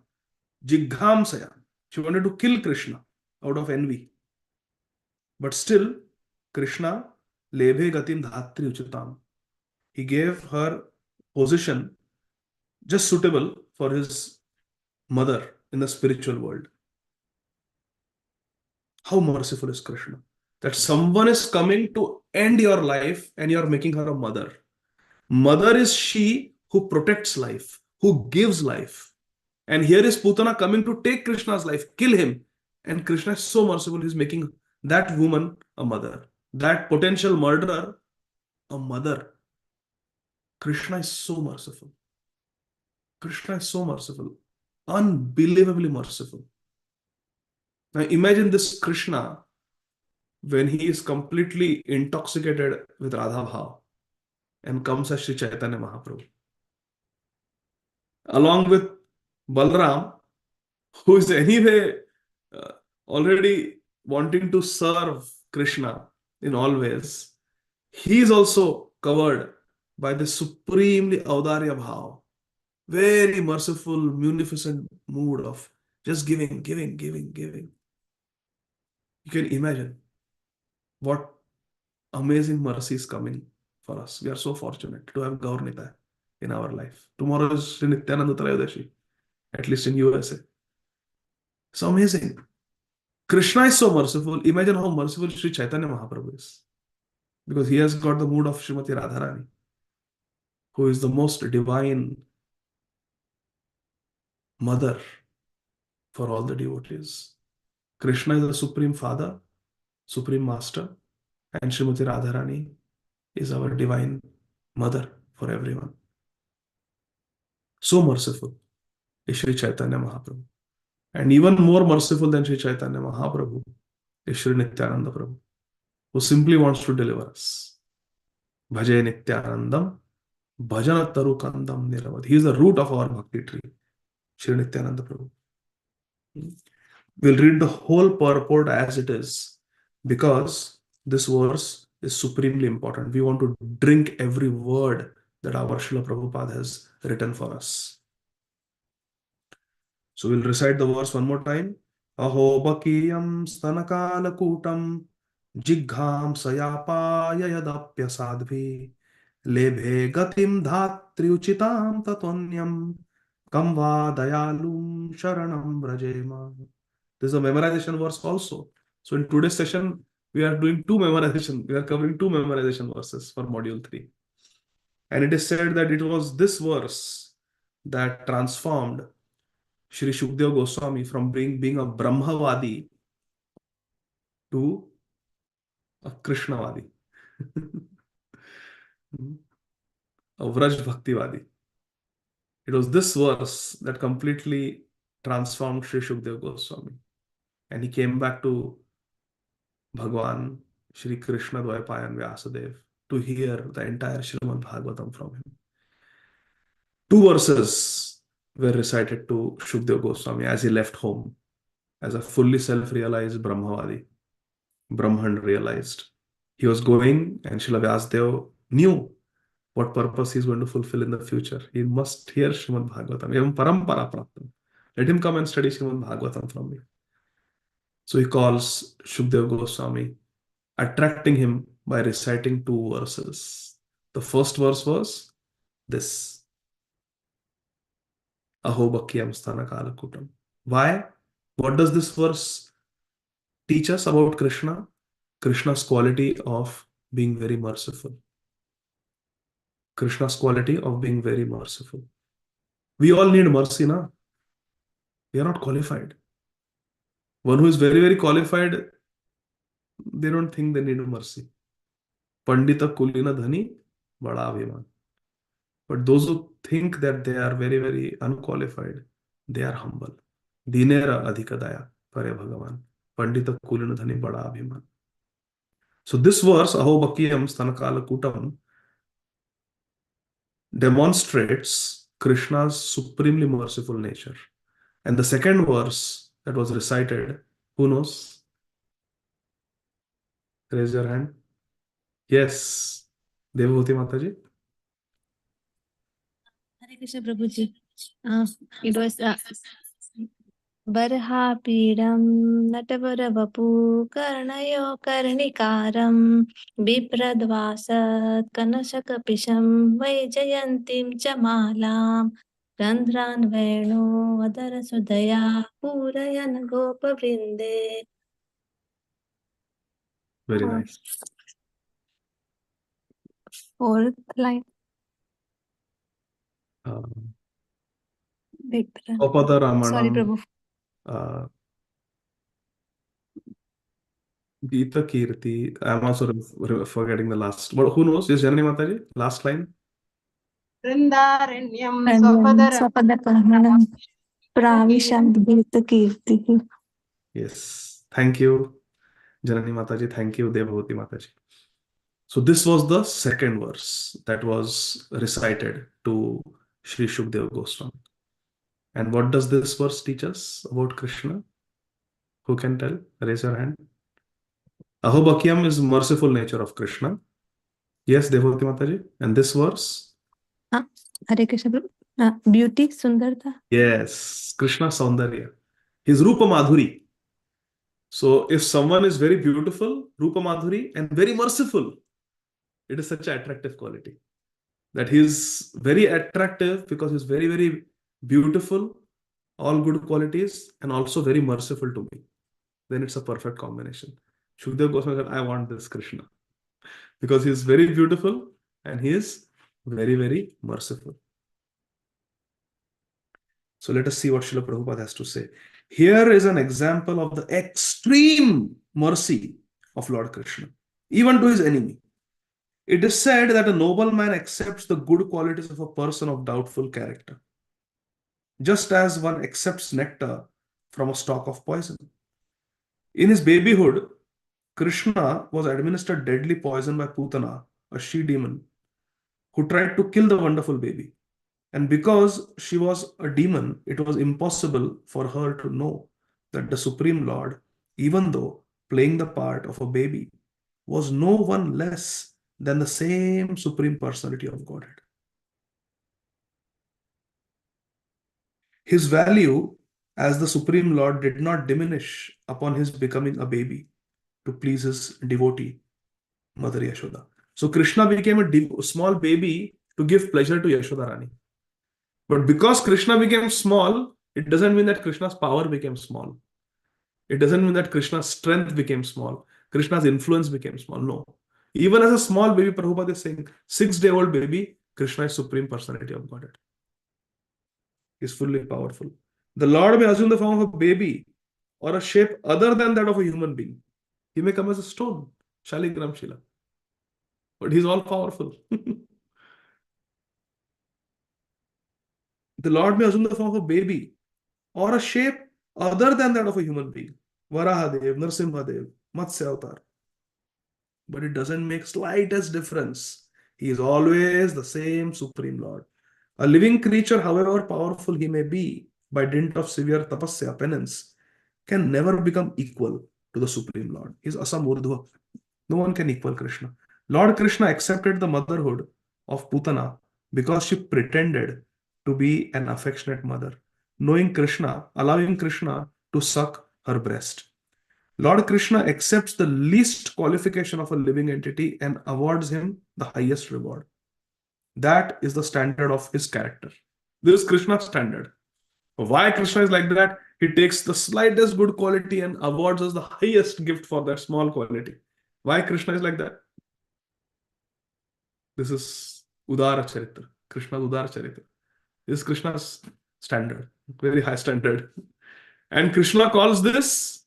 Jighamsaya, she wanted to kill Krishna out of envy. But still, Krishna, lebhe gatim dhatri uchitam. He gave her position just suitable for his mother in the spiritual world. How merciful is Krishna? That someone is coming to end your life and you are making her a mother. Mother is she who protects life, who gives life. And here is Putana coming to take Krishna's life, kill him. And Krishna is so merciful, he's making that woman a mother. That potential murderer a mother. Krishna is so merciful. Krishna is so merciful. Unbelievably merciful. Now imagine this Krishna when he is completely intoxicated with Radha Bhav and comes as Sri Chaitanya Mahaprabhu. Along with Balram, who is anyway already wanting to serve Krishna in all ways, he is also covered by the supremely Audarya Bhav. Very merciful, munificent mood of just giving, giving, giving, giving. You can imagine what amazing mercy is coming for us. We are so fortunate to have Gaur Nitai in our life. Tomorrow is Sri Nityananda Trayodashi, at least in USA. So amazing. Krishna is so merciful. Imagine how merciful Sri Chaitanya Mahaprabhu is. Because he has got the mood of Srimati Radharani, who is the most divine mother for all the devotees. Krishna is the supreme father, supreme master, and Srimati Radharani is our divine mother for everyone. So merciful is Sri Chaitanya Mahaprabhu. And even more merciful than Sri Chaitanya Mahaprabhu is Sri Nityananda Prabhu, who simply wants to deliver us. Bhaje Nityanandam, Bhajana Taru Kandam Niravad. He is the root of our bhakti tree, Sri Nityananda Prabhu. We'll read the whole purport as it is, because this verse is supremely important. We want to drink every word that our Srila Prabhupada has written for us. So we'll recite the verse one more time. Aho bakiyam stanakala kutam jigham sayapaya yadapya sadhvi lebhe gatim dhatri uchitam tatonyam kamva dayalum sharanam brajema. This is a memorization verse also. So in today's session, we are doing two memorization. We are covering two memorization verses for module 3. And it is said that it was this verse that transformed Shri Shukdev Goswami from being a Brahmavadi to a Krishnavadi, a Vraj Bhaktivadi. It was this verse that completely transformed Shri Shukdev Goswami. And he came back to Bhagwan, Shri Krishna Dvaipayan Vyasadev, to hear the entire Srimad Bhagavatam from him. Two verses were recited to Shukdev Goswami as he left home as a fully self-realized Brahmavadi. Brahman realized. He was going, and Srila Vyasadeva knew what purpose he is going to fulfill in the future. He must hear Srimad Bhagavatam. Evam parampara praptam. Let him come and study Srimad Bhagavatam from me. So he calls Shukdev Goswami, attracting him by reciting two verses. The first verse was this. Aho Bhakyam Sthana Kala Kutam. Why? What does this verse teach us about Krishna? Krishna's quality of being very merciful. Krishna's quality of being very merciful. We all need mercy, na? We are not qualified. One who is very, very qualified, they don't think they need mercy. Pandita Kulina Dhani, Bada Abhiman. But those who think that they are very, very unqualified, they are humble. Dinera Ādi Gadādhara Dāsa Bhagavan. Pandita Kulina Dhani Bada Abhiman. So this verse, Aho Bhakyam Stanakala Kutam, demonstrates Krishna's supremely merciful nature. And the second verse that was recited, who knows? Raise your hand. Yes, Devavati Mataji. Hare Krishna Prabhuji. It was Barhapidam Natavarapu Karnayo Karnikaram Bipradvasat Kanashakapisham Vaijayantim Chamalam Randhran Venu Adarasudaya Purayan Gopa Vrinde. Very nice. Fourth line. Gopada Sorry, Ramanam, Prabhu. Gita Kirti. I'm also forgetting the last. But who knows? Yes, Janani Mataji. Last line. Vrindaranyam And Swapadara. Swapadakaranam Pravishant Gita Kirti. Yes. Thank you, Janani Mataji. Thank you, Devavati Mataji. So this was the second verse that was recited to Sri Shukdev Goswami. And what does this verse teach us about Krishna? Who can tell? Raise your hand. Ahobakyam is merciful nature of Krishna. Yes, Devavati Mataji. And this verse? Hare Krishna Prabhu. Beauty, Sundarta. Yes, Krishna Saundarya. His Rupa Madhuri. So if someone is very beautiful, Rupa Madhuri, and very merciful, it is such an attractive quality. That he is very attractive because he's very, very beautiful, all good qualities, and also very merciful to me. Then it's a perfect combination. Shukdev Goswami said, I want this Krishna. Because he is very beautiful and he is very, very merciful. So let us see what Srila Prabhupada has to say. Here is an example of the extreme mercy of Lord Krishna, even to his enemy. It is said that a nobleman accepts the good qualities of a person of doubtful character, just as one accepts nectar from a stalk of poison. In his babyhood, Krishna was administered deadly poison by Putana, a she-demon, who tried to kill the wonderful baby. And because she was a demon, it was impossible for her to know that the Supreme Lord, even though playing the part of a baby, was no one less than the same Supreme Personality of Godhead. His value as the Supreme Lord did not diminish upon his becoming a baby to please his devotee, Mother Yashoda. So Krishna became a small baby to give pleasure to Yashoda Rani. But because Krishna became small, it doesn't mean that Krishna's power became small. It doesn't mean that Krishna's strength became small. Krishna's influence became small. No. Even as a small baby, Prabhupada is saying, 6-day-old baby, Krishna is Supreme Personality of Godhead. He is fully powerful. The Lord may assume the form of a baby or a shape other than that of a human being. He may come as a stone, Shaligram Shila. But he's all powerful. The Lord may assume the form of a baby or a shape other than that of a human being. Varahadev, Narsimhadev, Matsya Avatar. But it doesn't make slightest difference. He is always the same Supreme Lord. A living creature, however powerful he may be, by dint of severe tapasya, penance, can never become equal to the Supreme Lord. He is Asamurdhva. No one can equal Krishna. Lord Krishna accepted the motherhood of Putana because she pretended to be an affectionate mother, knowing Krishna, allowing Krishna to suck her breast. Lord Krishna accepts the least qualification of a living entity and awards him the highest reward. That is the standard of his character. This is Krishna's standard. Why Krishna is like that? He takes the slightest good quality and awards us the highest gift for that small quality. Why Krishna is like that? This is Udara Charitra, Krishna's Udara Charitra. This is Krishna's standard, very high standard. And Krishna calls this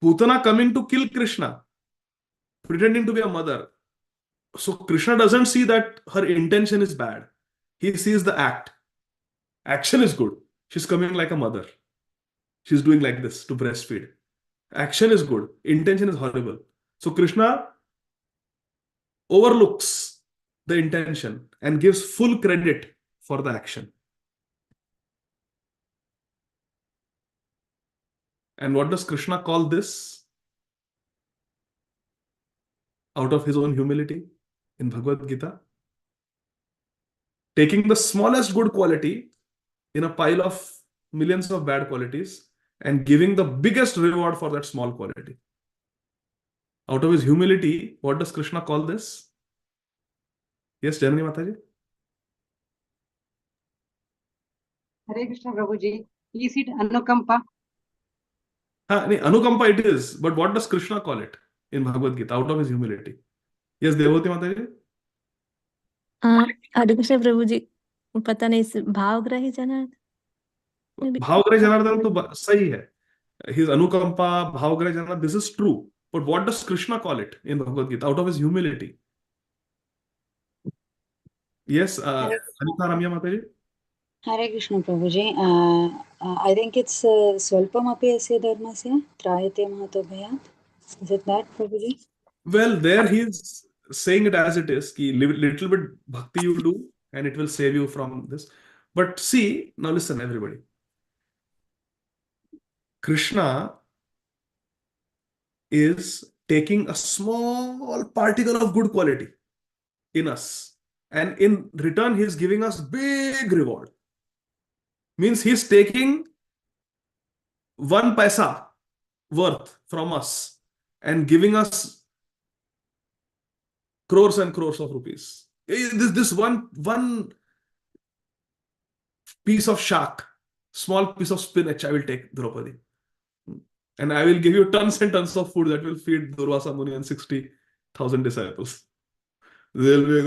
Putana coming to kill Krishna, pretending to be a mother. So Krishna doesn't see that her intention is bad. He sees the act. Action is good. She's coming like a mother. She's doing like this to breastfeed. Action is good. Intention is horrible. So Krishna overlooks the intention and gives full credit for the action. And what does Krishna call this? Out of his own humility in Bhagavad Gita, taking the smallest good quality in a pile of millions of bad qualities and giving the biggest reward for that small quality. Out of his humility, what does Krishna call this? Yes, Janani Mataji? Hare Krishna Prabhuji. Is it Anukampa? Anukampa it is, but what does Krishna call it in Bhagavad Gita out of his humility? Yes, Devoti Mataji? हरे कृष्ण प्रभु जी पता नहीं भावग्राही Janardan Maybe. भावग्रह Janardan तो सही है. His Anukampa, Bhavgrah Janardana, this is true. But what does Krishna call it in Bhagavad Gita out of his humility? Yes, Anita Ramya Mataji? Hare Krishna Prabhuji. I think it's Swalpam api asya dharmasya trayate mahato bhayat. Is it that, Prabhuji? Well, there he is saying it as it is. Ki little bit bhakti you do and it will save you from this. But see, now listen everybody. Krishna is taking a small particle of good quality in us. And in return, he is giving us big reward. Means he is taking 1 paisa worth from us and giving us crores and crores of rupees. This one piece of shark, small piece of spinach, I will take, Draupadi. And I will give you tons and tons of food that will feed Durvasa Muni and 60,000 disciples. They'll be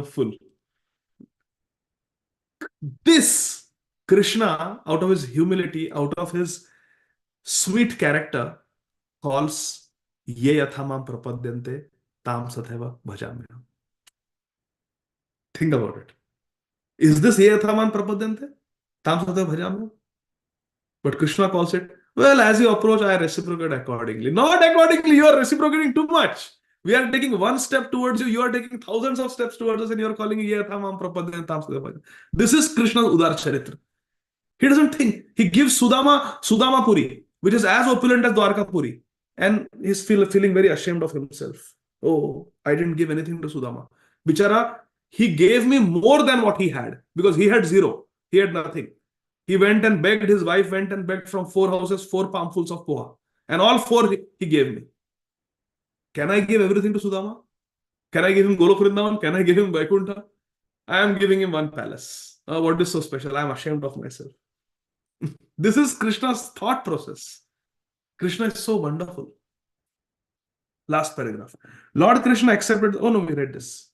full. This Krishna, out of his humility, out of his sweet character, calls Ye yathamam prapadyante tam satheva bhajamyam. Think about it. Is this Ye yathamam prapadyante tam satheva bhajamyam? But Krishna calls it, well, as you approach, I reciprocate accordingly. Not accordingly, you are reciprocating too much. We are taking 1 step towards you, you are taking thousands of steps towards us, and you are calling Ye yathamam prapadyante tam satheva bhajamyam. This is Krishna's Udar Charitra. He doesn't think. He gives Sudama Puri, which is as opulent as Dwarka Puri. And he's feeling very ashamed of himself. Oh, I didn't give anything to Sudama. Bichara, he gave me more than what he had because he had 0. He had nothing. He went and begged, his wife went and begged from 4 houses, 4 palmfuls of poha. And all 4 he gave me. Can I give everything to Sudama? Can I give him Golok Vrindavan? Can I give him Vaikuntha? I am giving him 1 palace. What is so special? I am ashamed of myself. This is Krishna's thought process. Krishna is so wonderful. Last paragraph. Lord Krishna accepted, oh no, we read this.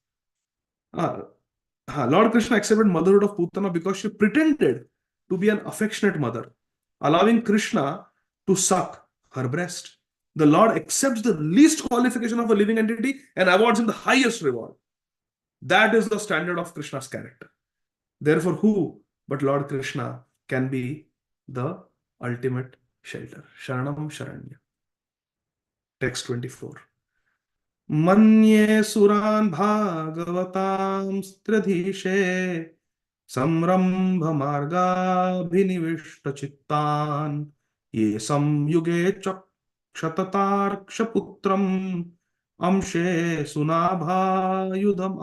Lord Krishna accepted motherhood of Putana because she pretended to be an affectionate mother, allowing Krishna to suck her breast. The Lord accepts the least qualification of a living entity and awards him the highest reward. That is the standard of Krishna's character. Therefore, who but Lord Krishna can be the ultimate shelter? Sharanam Sharanya. Text 24. Manye suran bhagavatam stradhishe samrambha marga bhinivishta chittan ye samyuge kshatatarakshaputram amshe sunabha yudham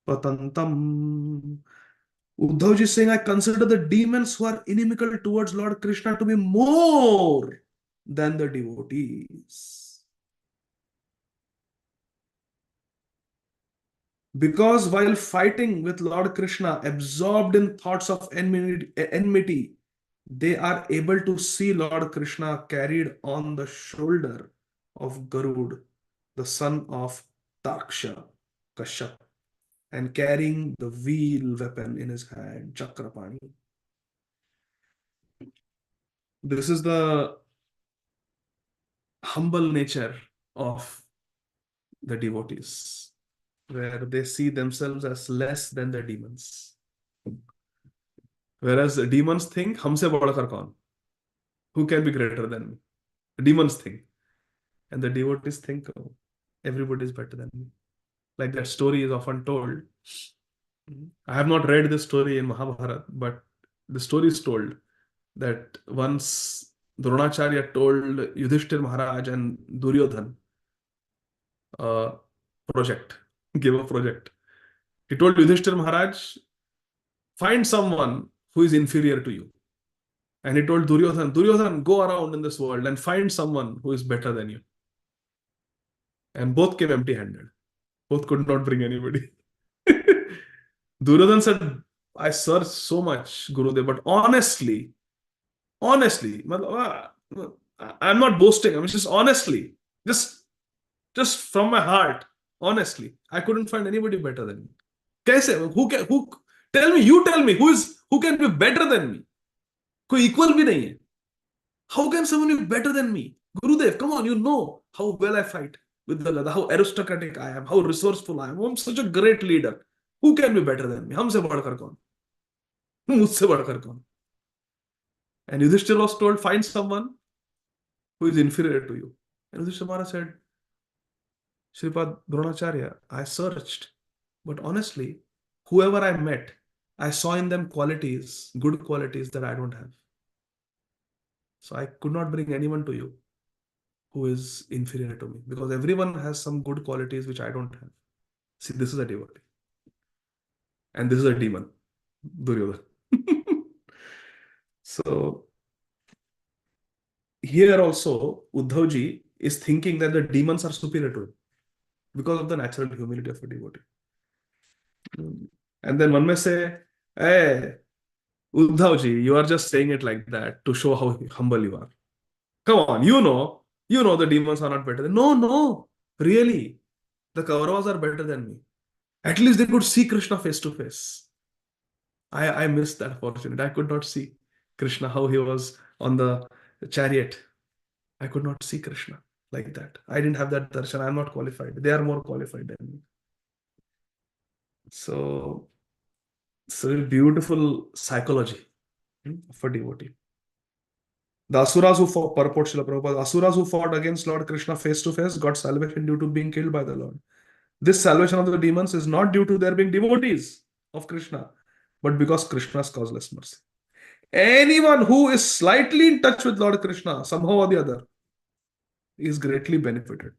patantam. Uddhavji is saying, I consider the demons who are inimical towards Lord Krishna to be more than the devotees. Because while fighting with Lord Krishna, absorbed in thoughts of enmity, they are able to see Lord Krishna carried on the shoulder of Garud, the son of Taksha, Kashyap, and carrying the wheel weapon in his hand, Chakrapani. This is the humble nature of the devotees, where they see themselves as less than the demons. Whereas the demons think, Humse badkar kaun? Who can be greater than me? The demons think. And the devotees think, oh, everybody is better than me. Like that story is often told. I have not read this story in Mahabharata, but the story is told that once Dronacharya told Yudhishthir Maharaj and Duryodhan project, give a project. He told Yudhishthir Maharaj, find someone who is inferior to you. And he told Duryodhan, Duryodhan, go around in this world and find someone who is better than you. And both came empty-handed. Both could not bring anybody. Duryodhan said, I searched so much, Gurudev, but honestly, I'm not boasting. I mean, just honestly, just from my heart, honestly, I couldn't find anybody better than me. You tell me, who can be better than me? कोई equal भी नहीं है. How can someone be better than me? Gurudev, come on, you know how well I fight with the Gada, how aristocratic I am, how resourceful I am. I'm such a great leader. Who can be better than me? हमसे बढ़कर कौन? मुझसे बढ़कर कौन? And Yudhishthira was told, find someone who is inferior to you. And Yudhishthira Maharaj said, Shripad Dronacharya, I searched, but honestly, whoever I met, I saw in them qualities, good qualities that I don't have. So I could not bring anyone to you who is inferior to me, because everyone has some good qualities which I don't have. See, this is a devotee. And this is a demon, Duryodhana. So here also, Uddhavji is thinking that the demons are superior to him because of the natural humility of a devotee. And then one may say, hey, Uddhavji, you are just saying it like that to show how humble you are. Come on, you know the demons are not better than. No, really. The Kauravas are better than me. At least they could see Krishna face to face. I missed that opportunity. I could not see Krishna, how he was on the chariot. I could not see Krishna like that. I didn't have that darshan. I'm not qualified. They are more qualified than me. So beautiful psychology for devotee. The asuras who fought, purport Srila Prabhupada, asuras who fought against Lord Krishna face to face got salvation due to being killed by the Lord. This salvation of the demons is not due to their being devotees of Krishna, but because Krishna's causeless mercy. Anyone who is slightly in touch with Lord Krishna, somehow or the other, is greatly benefited,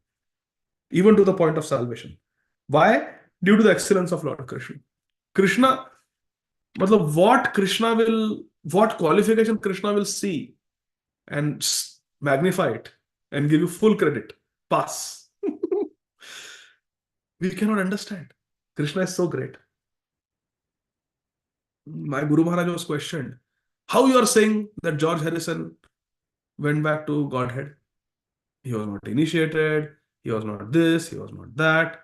even to the point of salvation. Why? Due to the excellence of Lord Krishna. Krishna, what qualification Krishna will see and magnify it and give you full credit. Pass. We cannot understand. Krishna is so great. My Guru Maharaj was questioned, how you are saying that George Harrison went back to Godhead? He was not initiated, he was not this, he was not that.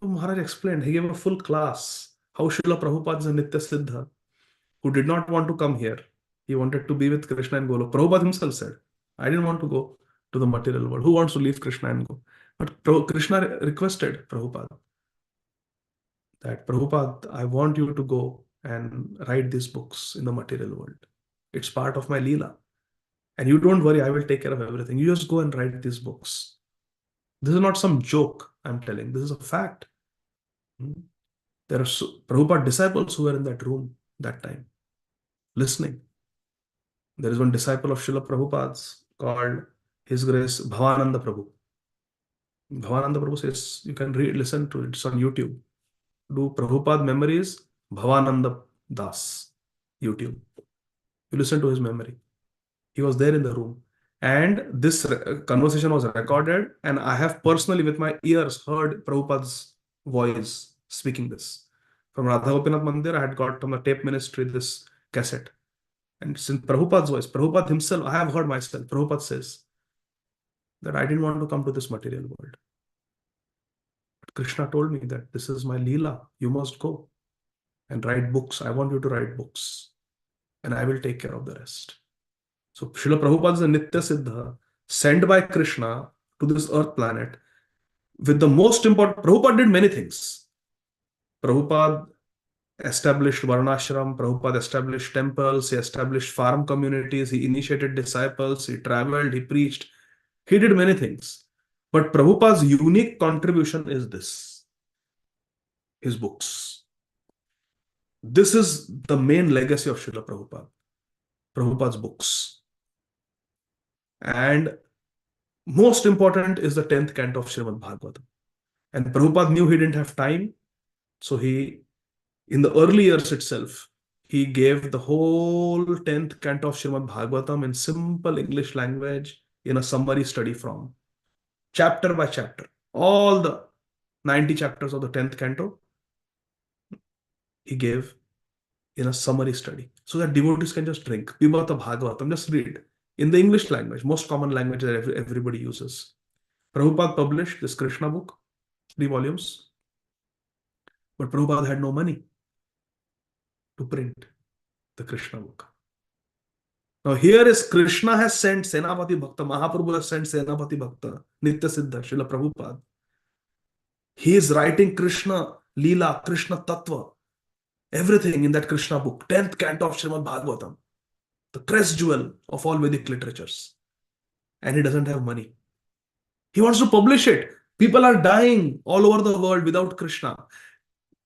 So Maharaj explained, he gave a full class, how Srila Prabhupada is a Nitya Siddha, who did not want to come here. He wanted to be with Krishna and Golok. Prabhupada himself said, I didn't want to go to the material world. Who wants to leave Krishna and go? But Krishna requested Prabhupada that, Prabhupada, I want you to go and write these books in the material world. It's part of my Leela. And you don't worry, I will take care of everything. You just go and write these books. This is not some joke I'm telling. This is a fact. There are Prabhupada disciples who were in that room that time, listening. There is one disciple of Srila Prabhupada's called His Grace Bhavananda Prabhu. Bhavananda Prabhu says, you can listen to it. It's on YouTube. Do Prabhupada Memories Bhavananda Das, YouTube. You listen to his memory. He was there in the room. And this conversation was recorded, and I have personally with my ears heard Prabhupada's voice speaking this. From Radha Gopinath Mandir, I had got from the tape ministry this cassette. And since Prabhupada's voice, Prabhupada himself, I have heard myself, Prabhupada says that I didn't want to come to this material world. But Krishna told me that this is my Leela. You must go and write books. I want you to write books. And I will take care of the rest. So Srila Prabhupada is a Nitya Siddha sent by Krishna to this earth planet with the most important. Prabhupada did many things. Prabhupada established Varnashram, Prabhupada established temples, he established farm communities, he initiated disciples, he traveled, he preached. He did many things. But Prabhupada's unique contribution is this, his books. This is the main legacy of Srila Prabhupada, Prabhupada's books. And most important is the 10th canto of Srimad Bhagavatam. And Prabhupada knew he didn't have time. So he, in the early years itself, he gave the whole 10th canto of Srimad Bhagavatam in simple English language in a summary study from chapter by chapter. All the 90 chapters of the 10th canto, he gave in a summary study so that devotees can just drink. Vibhata Bhagavatam, just read in the English language, most common language that everybody uses. Prabhupada published this Krishna book, 3 volumes, but Prabhupada had no money to print the Krishna book. Now here is Krishna has sent Senapati Bhakta, Mahaprabhu has sent Senapati Bhakta, Nitya Siddha, Srila Prabhupada. He is writing Krishna Leela, Krishna Tattva, everything in that Krishna book, 10th canto of Srimad Bhagavatam, the crest jewel of all Vedic literatures. And he doesn't have money. He wants to publish it. People are dying all over the world without Krishna.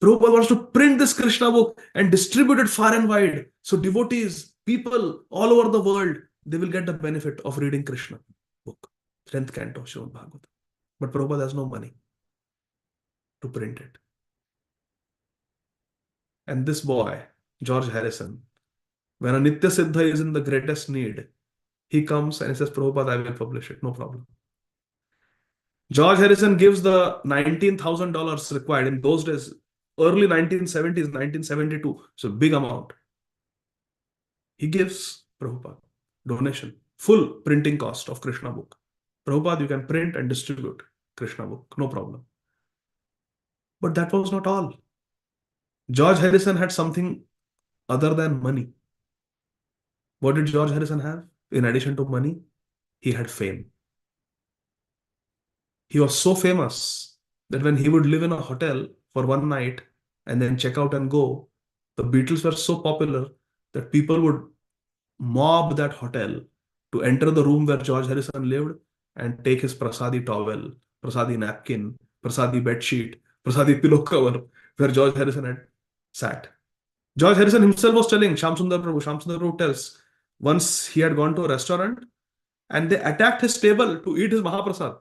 Prabhupada wants to print this Krishna book and distribute it far and wide. So devotees, people all over the world, they will get the benefit of reading Krishna book, 10th canto of Srimad Bhagavatam. But Prabhupada has no money to print it. And this boy, George Harrison, when a Nitya Siddha is in the greatest need, he comes and he says, Prabhupada, I will publish it, no problem. George Harrison gives the $19,000 required in those days, early 1970s, 1972. So big amount. He gives Prabhupada donation, full printing cost of Krishna book. Prabhupada, you can print and distribute Krishna book, no problem. But that was not all. George Harrison had something other than money. What did George Harrison have? In addition to money, he had fame. He was so famous that when he would live in a hotel for one night and then check out and go, the Beatles were so popular that people would mob that hotel to enter the room where George Harrison lived and take his prasadi towel, prasadi napkin, prasadi bedsheet, prasadi pillow cover where George Harrison had sat. George Harrison himself was telling Shyam Sundar Prabhu tells, once he had gone to a restaurant and they attacked his table to eat his Mahaprasad.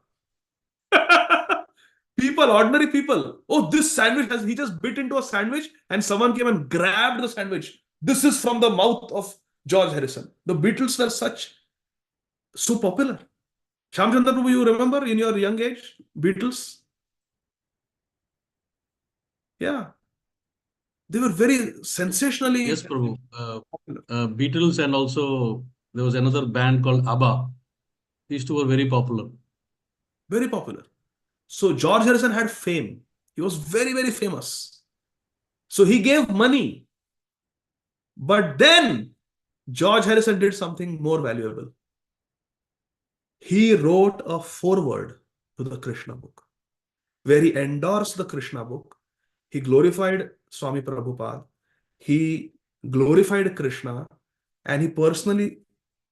People, ordinary people. Oh, this sandwich he just bit into a sandwich and someone came and grabbed the sandwich. This is from the mouth of George Harrison. The Beatles were so popular. Shyam Sundar Prabhu, you remember in your young age, Beatles? Yeah. They were very sensationally. Yes, Prabhu. Beatles, and also there was another band called ABBA. These two were very popular. Very popular. So George Harrison had fame. He was very, very famous. So he gave money. But then George Harrison did something more valuable. He wrote a foreword to the Krishna book, where he endorsed the Krishna book. He glorified Swami Prabhupada. He glorified Krishna, and he personally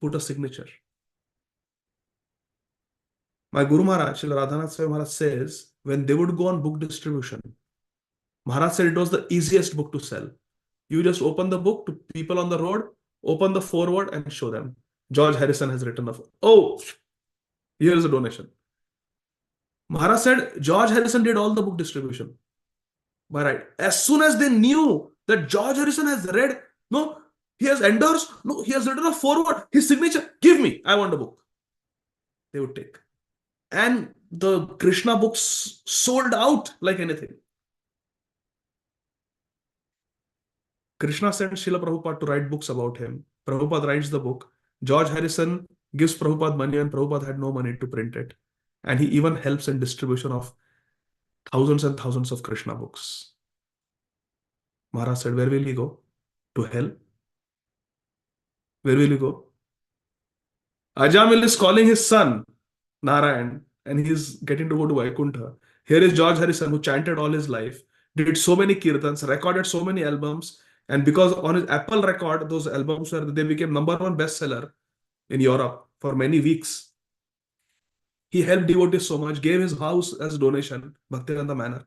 put a signature. My Guru Maharaj, Srila Radhanath Swami Maharaj says, when they would go on book distribution, Maharaj said it was the easiest book to sell. You just open the book to people on the road, open the foreword and show them. George Harrison has written oh, here is a donation. Maharaj said George Harrison did all the book distribution. By right. As soon as they knew that George Harrison has read, no, he has endorsed, no, he has written a foreword, his signature, give me, I want a book. They would take. And the Krishna books sold out like anything. Krishna sent Srila Prabhupada to write books about him. Prabhupada writes the book. George Harrison gives Prabhupada money and Prabhupada had no money to print it. And he even helps in distribution of thousands and thousands of Krishna books. Maharaj said, where will he go? To hell? Where will he go? Ajamil is calling his son, Narayan, and he's getting to go to Vaikuntha. Here is George Harrison, who chanted all his life, did so many kirtans, recorded so many albums, and because on his Apple record, those albums they became #1 bestseller in Europe for many weeks. He helped devotees so much, gave his house as donation, Bhaktivedanta Manor,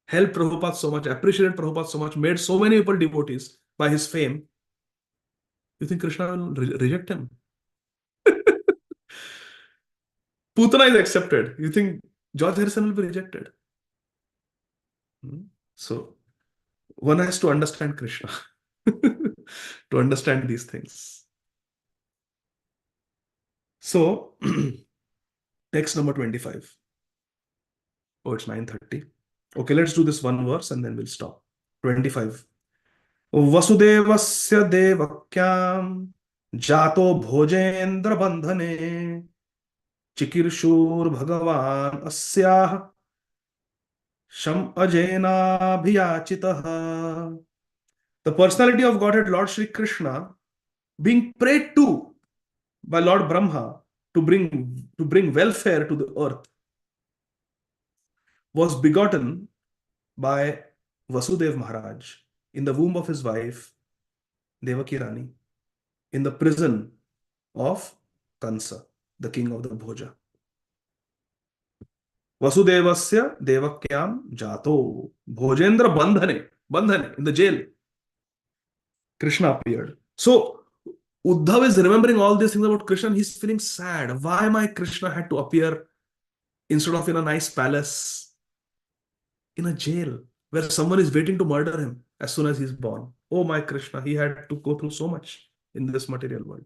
helped Prabhupada so much, appreciated Prabhupada so much, made so many people devotees by his fame. You think Krishna will reject him? Putana is accepted. You think George Harrison will be rejected? So one has to understand Krishna to understand these things. So text number 25. Oh, it's 9:30. Okay, let's do this one verse and then we'll stop. 25. Vasudevasya devakyam jato bhojendra bandhane chikirshur bhagavan asyah sham ajena bhyachitah. The personality of Godhead, Lord Shri Krishna, being prayed to by Lord Brahma to bring welfare to the earth, was begotten by Vasudev Maharaj in the womb of his wife Devaki Rani, in the prison of Kansa, the king of the Bhoja. Vasudevasya devakyam jato bhojendra bandhane, in the jail, Krishna appeared. So Uddhav is remembering all these things about Krishna and he's feeling sad. Why my Krishna had to appear instead of in a nice palace, in a jail where someone is waiting to murder him as soon as he's born? Oh my Krishna, he had to go through so much in this material world.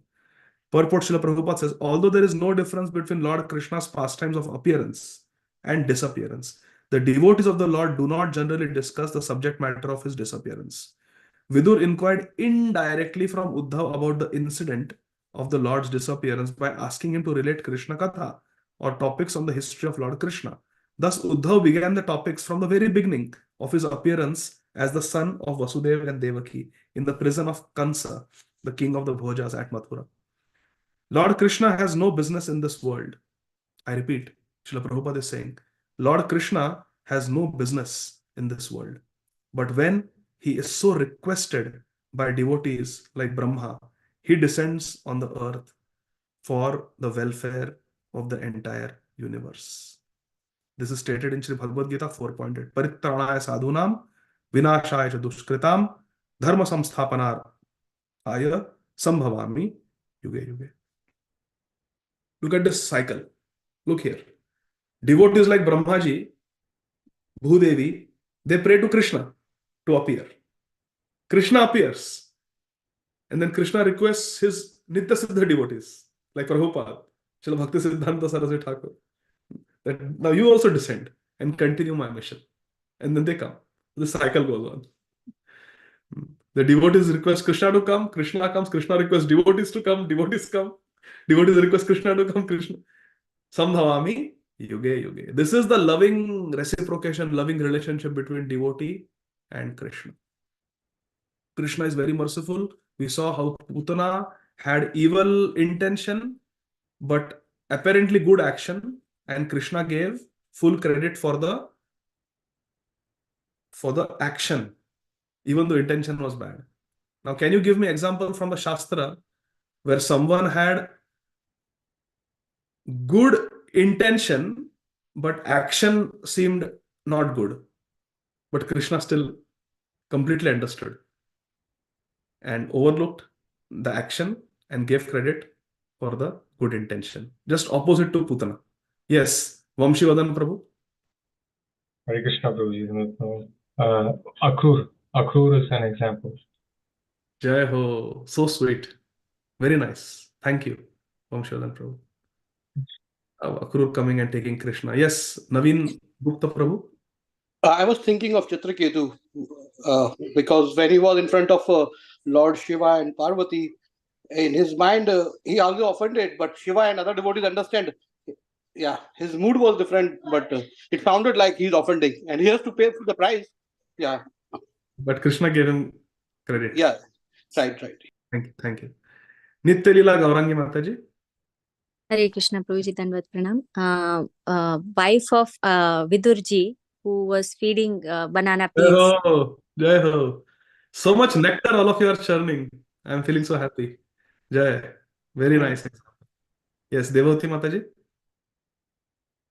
Purport Srila Prabhupada says, although there is no difference between Lord Krishna's pastimes of appearance and disappearance, the devotees of the Lord do not generally discuss the subject matter of his disappearance. Vidur inquired indirectly from Uddhav about the incident of the Lord's disappearance by asking him to relate Krishna Katha or topics on the history of Lord Krishna. Thus, Uddhav began the topics from the very beginning of his appearance as the son of Vasudeva and Devaki in the prison of Kansa, the king of the Bhojas at Mathura. Lord Krishna has no business in this world. I repeat, Srila Prabhupada is saying, Lord Krishna has no business in this world. But when he is so requested by devotees like Brahma, he descends on the earth for the welfare of the entire universe. This is stated in Sri Bhagavad Gita 4.8. Paritranaya sadhunam vinashaya cha dushkritam dharma samsthapanar aya sambhavami yuge yuge. Look at this cycle. Look here. Devotees like Brahmaji, Bhudevi, they pray to Krishna to appear. Krishna appears. And then Krishna requests his Nitya Siddha devotees, like Prabhupada, Srila Bhakti Siddhanta Saraswati Thakur, that now you also descend and continue my mission. And then they come. The cycle goes on. The devotees request Krishna to come, Krishna comes, Krishna requests devotees to come, devotees come, devotees request Krishna to come, Krishna. Sambhavami yuge yuge. This is the loving reciprocation, loving relationship between devotee and Krishna. Krishna is very merciful. We saw how Putana had evil intention, but apparently good action, and Krishna gave full credit for the action, even though intention was bad. Now, can you give me example from the Shastra where someone had good intention, but action seemed not good, but Krishna still completely understood and overlooked the action and gave credit for the good intention. Just opposite to Putana. Yes, Vamshivadan Prabhu. Hare Krishna Prabhuji. Akrur is an example. Jai Ho. So sweet. Very nice. Thank you, Vamshivadan Prabhu. Akrur coming and taking Krishna. Yes, Naveen Gupta Prabhu. I was thinking of Chitraketu because when he was in front of Lord Shiva and Parvati, in his mind, he also offended, but Shiva and other devotees understand. Yeah, his mood was different, but it sounded like he's offending and he has to pay for the price. Yeah. But Krishna gave him credit. Yeah, right. Thank you. Nitya Lila Gaurangi Mataji. Hare Krishna Prabhuji, Dandavat Pranam. Wife of Vidurji, who was feeding banana peels. Jai Ho. So much nectar all of you are churning. I'm feeling so happy. Jai. Very nice. Yes, Devavati Mataji.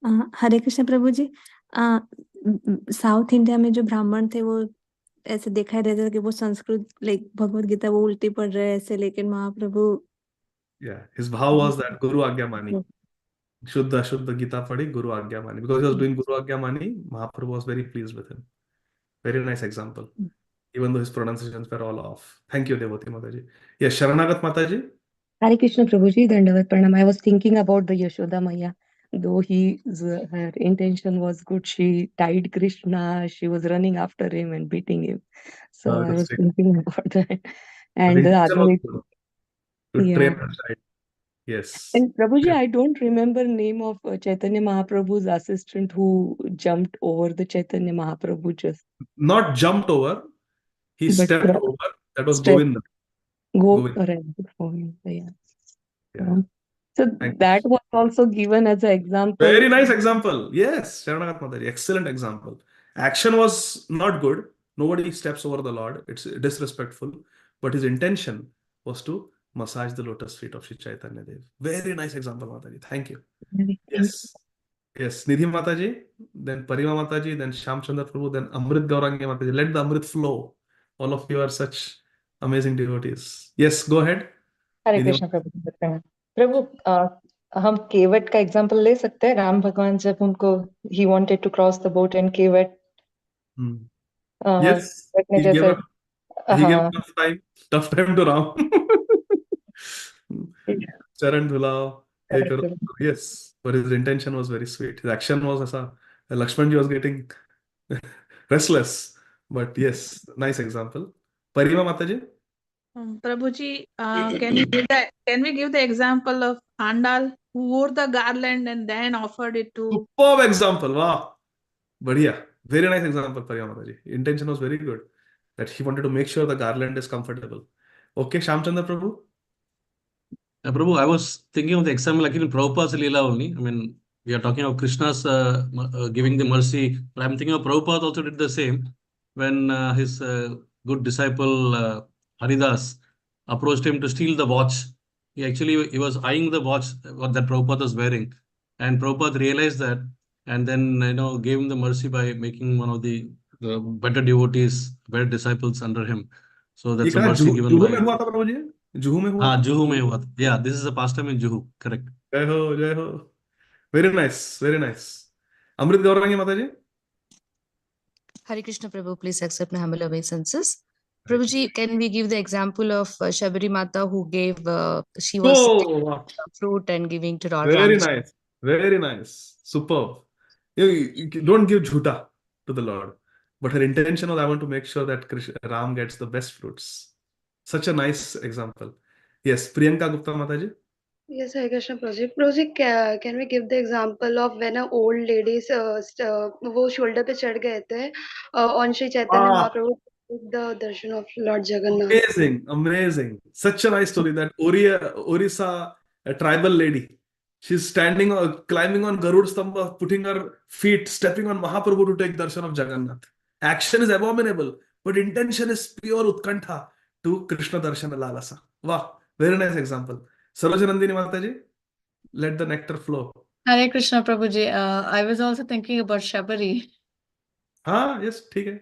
Hare Krishna Prabhu ji. South India में जो ब्राह्मण थे वो ऐसे दिखाई रहता था कि वो संस्कृत लाइक भगवत गीता वो उल्टी पढ़ रहे हैं ऐसे, लेकिन महाप्रभु Yeah, his bhav was that Guru Agya Mani. Shuddha Shuddha Gita padi, Guru Agya Mani. Because he was doing Guru Agya Mani, Mahaprabhu was very pleased with him. Very nice example. Even though his pronunciations were all off. Thank you, Devoti Mataji. Yes, Sharanagat Mataji. Hare Krishna Prabhuji, Dandavat Pranam. I was thinking about the Yashoda Maya. Though her intention was good, she tied Krishna, she was running after him and beating him. So I was That's right. thinking about that. But And the the intention other, was good. To train yeah. her child. Yes. And Prabhuji, I don't remember name of Chaitanya Mahaprabhu's assistant who jumped over the Chaitanya Mahaprabhu just. Not jumped over, he But stepped over. That was step Govinda. go Govinda. around for him. Yeah. Yeah. So Thank you. that was also given as an example. Very nice example. Yes, Sharanagat Mataji. Excellent example. Action was not good. Nobody steps over the Lord. It's disrespectful. But his intention was to massage the lotus feet of Shri Chaitanya Dev. Very nice example, Mataji. Thank you. Yes. Yes. Nidhi Mataji, then Parima Mataji, then Shyam Chandra Prabhu, then Amrit Gaurangi Mataji. Let the Amrit flow. All of you are such amazing devotees. Yes, go ahead. Hare Nidhi Krishna प्रभु प्रभु हम केवट का example ले सकते हैं राम भगवान जब उनको he wanted to cross the boat and Kewat Yes, केवट ने he gave जैसे up. He gave tough time to Ram. Charan dhulao, hey karo. Yes, but his intention was very sweet. His action was asa. Lakshmanji was getting restless. But yes, nice example. Parima Mataji? Prabhuji, can we give the example of Andal who wore the garland and then offered it to? Superb example. Wow. Badhiya. Very nice example, Parima Mataji. Intention was very good. That he wanted to make sure the garland is comfortable. Okay, Shamchandra Prabhu? Prabhu, I was thinking of the example like in Prabhupada's Leela only. I mean, we are talking of Krishna's giving the mercy, but I'm thinking of Prabhupada also did the same when his good disciple Haridas approached him to steal the watch. He was eyeing the watch that Prabhupada was wearing, and Prabhupada realized that, and then gave him the mercy by making one of the better devotees, better disciples under him. So that's a mercy given by. Juhu में हुआ था प्रभु जी? जुहू में हुआ था? जुहू में हुआ था. Yeah, this is a pastime in Juhu. Correct. जय हो, जय हो. Very nice, very nice. Amrit Gaurangi Mataji? Hare Krishna Prabhu, please accept my humble obeisances. Prabhuji, can we give the example of Shabari Mata who gave, she was sitting fruit and giving to Lord Very Ram. nice, very nice. Superb. You don't give jhuta to the Lord. But her intention was, I want to make sure that Ram gets the best fruits. Such a nice example. Yes, Priyanka Gupta Mataji? Yes, Hare Krishna Prabhuji. Prabhuji, can we give the example of when an old lady वो shoulder पे चढ़ गए थे on Shri Chaitanya Mahaprabhu the darshan of Lord Jagannath. Amazing, amazing. Such a nice story that Orissa, a tribal lady, she's standing or climbing on Garud Stamba, putting her feet, stepping on Mahaprabhu to take darshan of Jagannath. Action is abominable, but intention is pure utkantha to Krishna darshan lalasa. Wow, very nice example. Sarojanandini Mataji, let the nectar flow. Hare Krishna Prabhuji, I was also thinking about Shabari. Yes, ठीक है.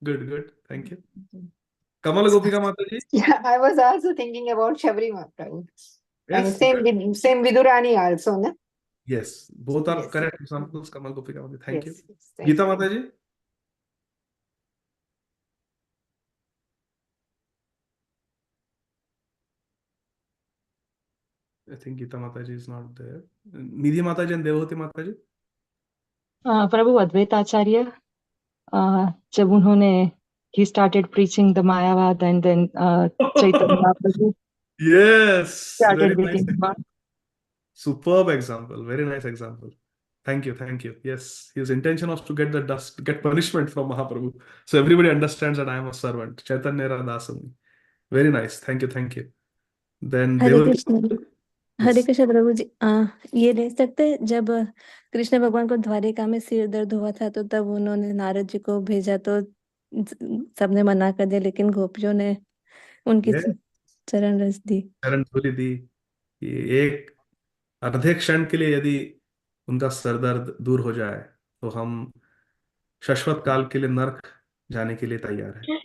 Good. Thank you. Kamala Gopika Mataji? Yeah, I was also thinking about Shabari Mahaprabhu. Yes. And same Vidurani also, no? Yes, both are correct examples, Kamal Gopika Mataji. Thank you. Thank Geeta you. Mataji? I think Geeta Mataji is not there. Nidhi Mataji and Devoti Mataji? प्रभु अद्वैत आचार्य जब उन्होंने he started preaching the Mayavad and then Chaitanya Mahaprabhu Yes, very started nice beating him up. example. Superb example, very nice example. Thank you. Yes, his intention was to get punishment from Mahaprabhu. So everybody understands that I am a servant. Chaitanya Dāsa. Very nice. Thank you. Then Hare Devoti. Krishna हरे कृष्ण प्रभु जी ये ले सकते हैं जब कृष्ण भगवान को द्वारिका में सिर दर्द हुआ था तो तब उन्होंने नारद जी को भेजा तो सबने मना कर दिया लेकिन गोपियों ने उनकी चरण रस दी चरण धूलि दी एक आधे क्षण के लिए यदि उनका सर दर्द दूर हो जाए तो हम शाश्वत काल के लिए नरक जाने के लिए तैयार हैं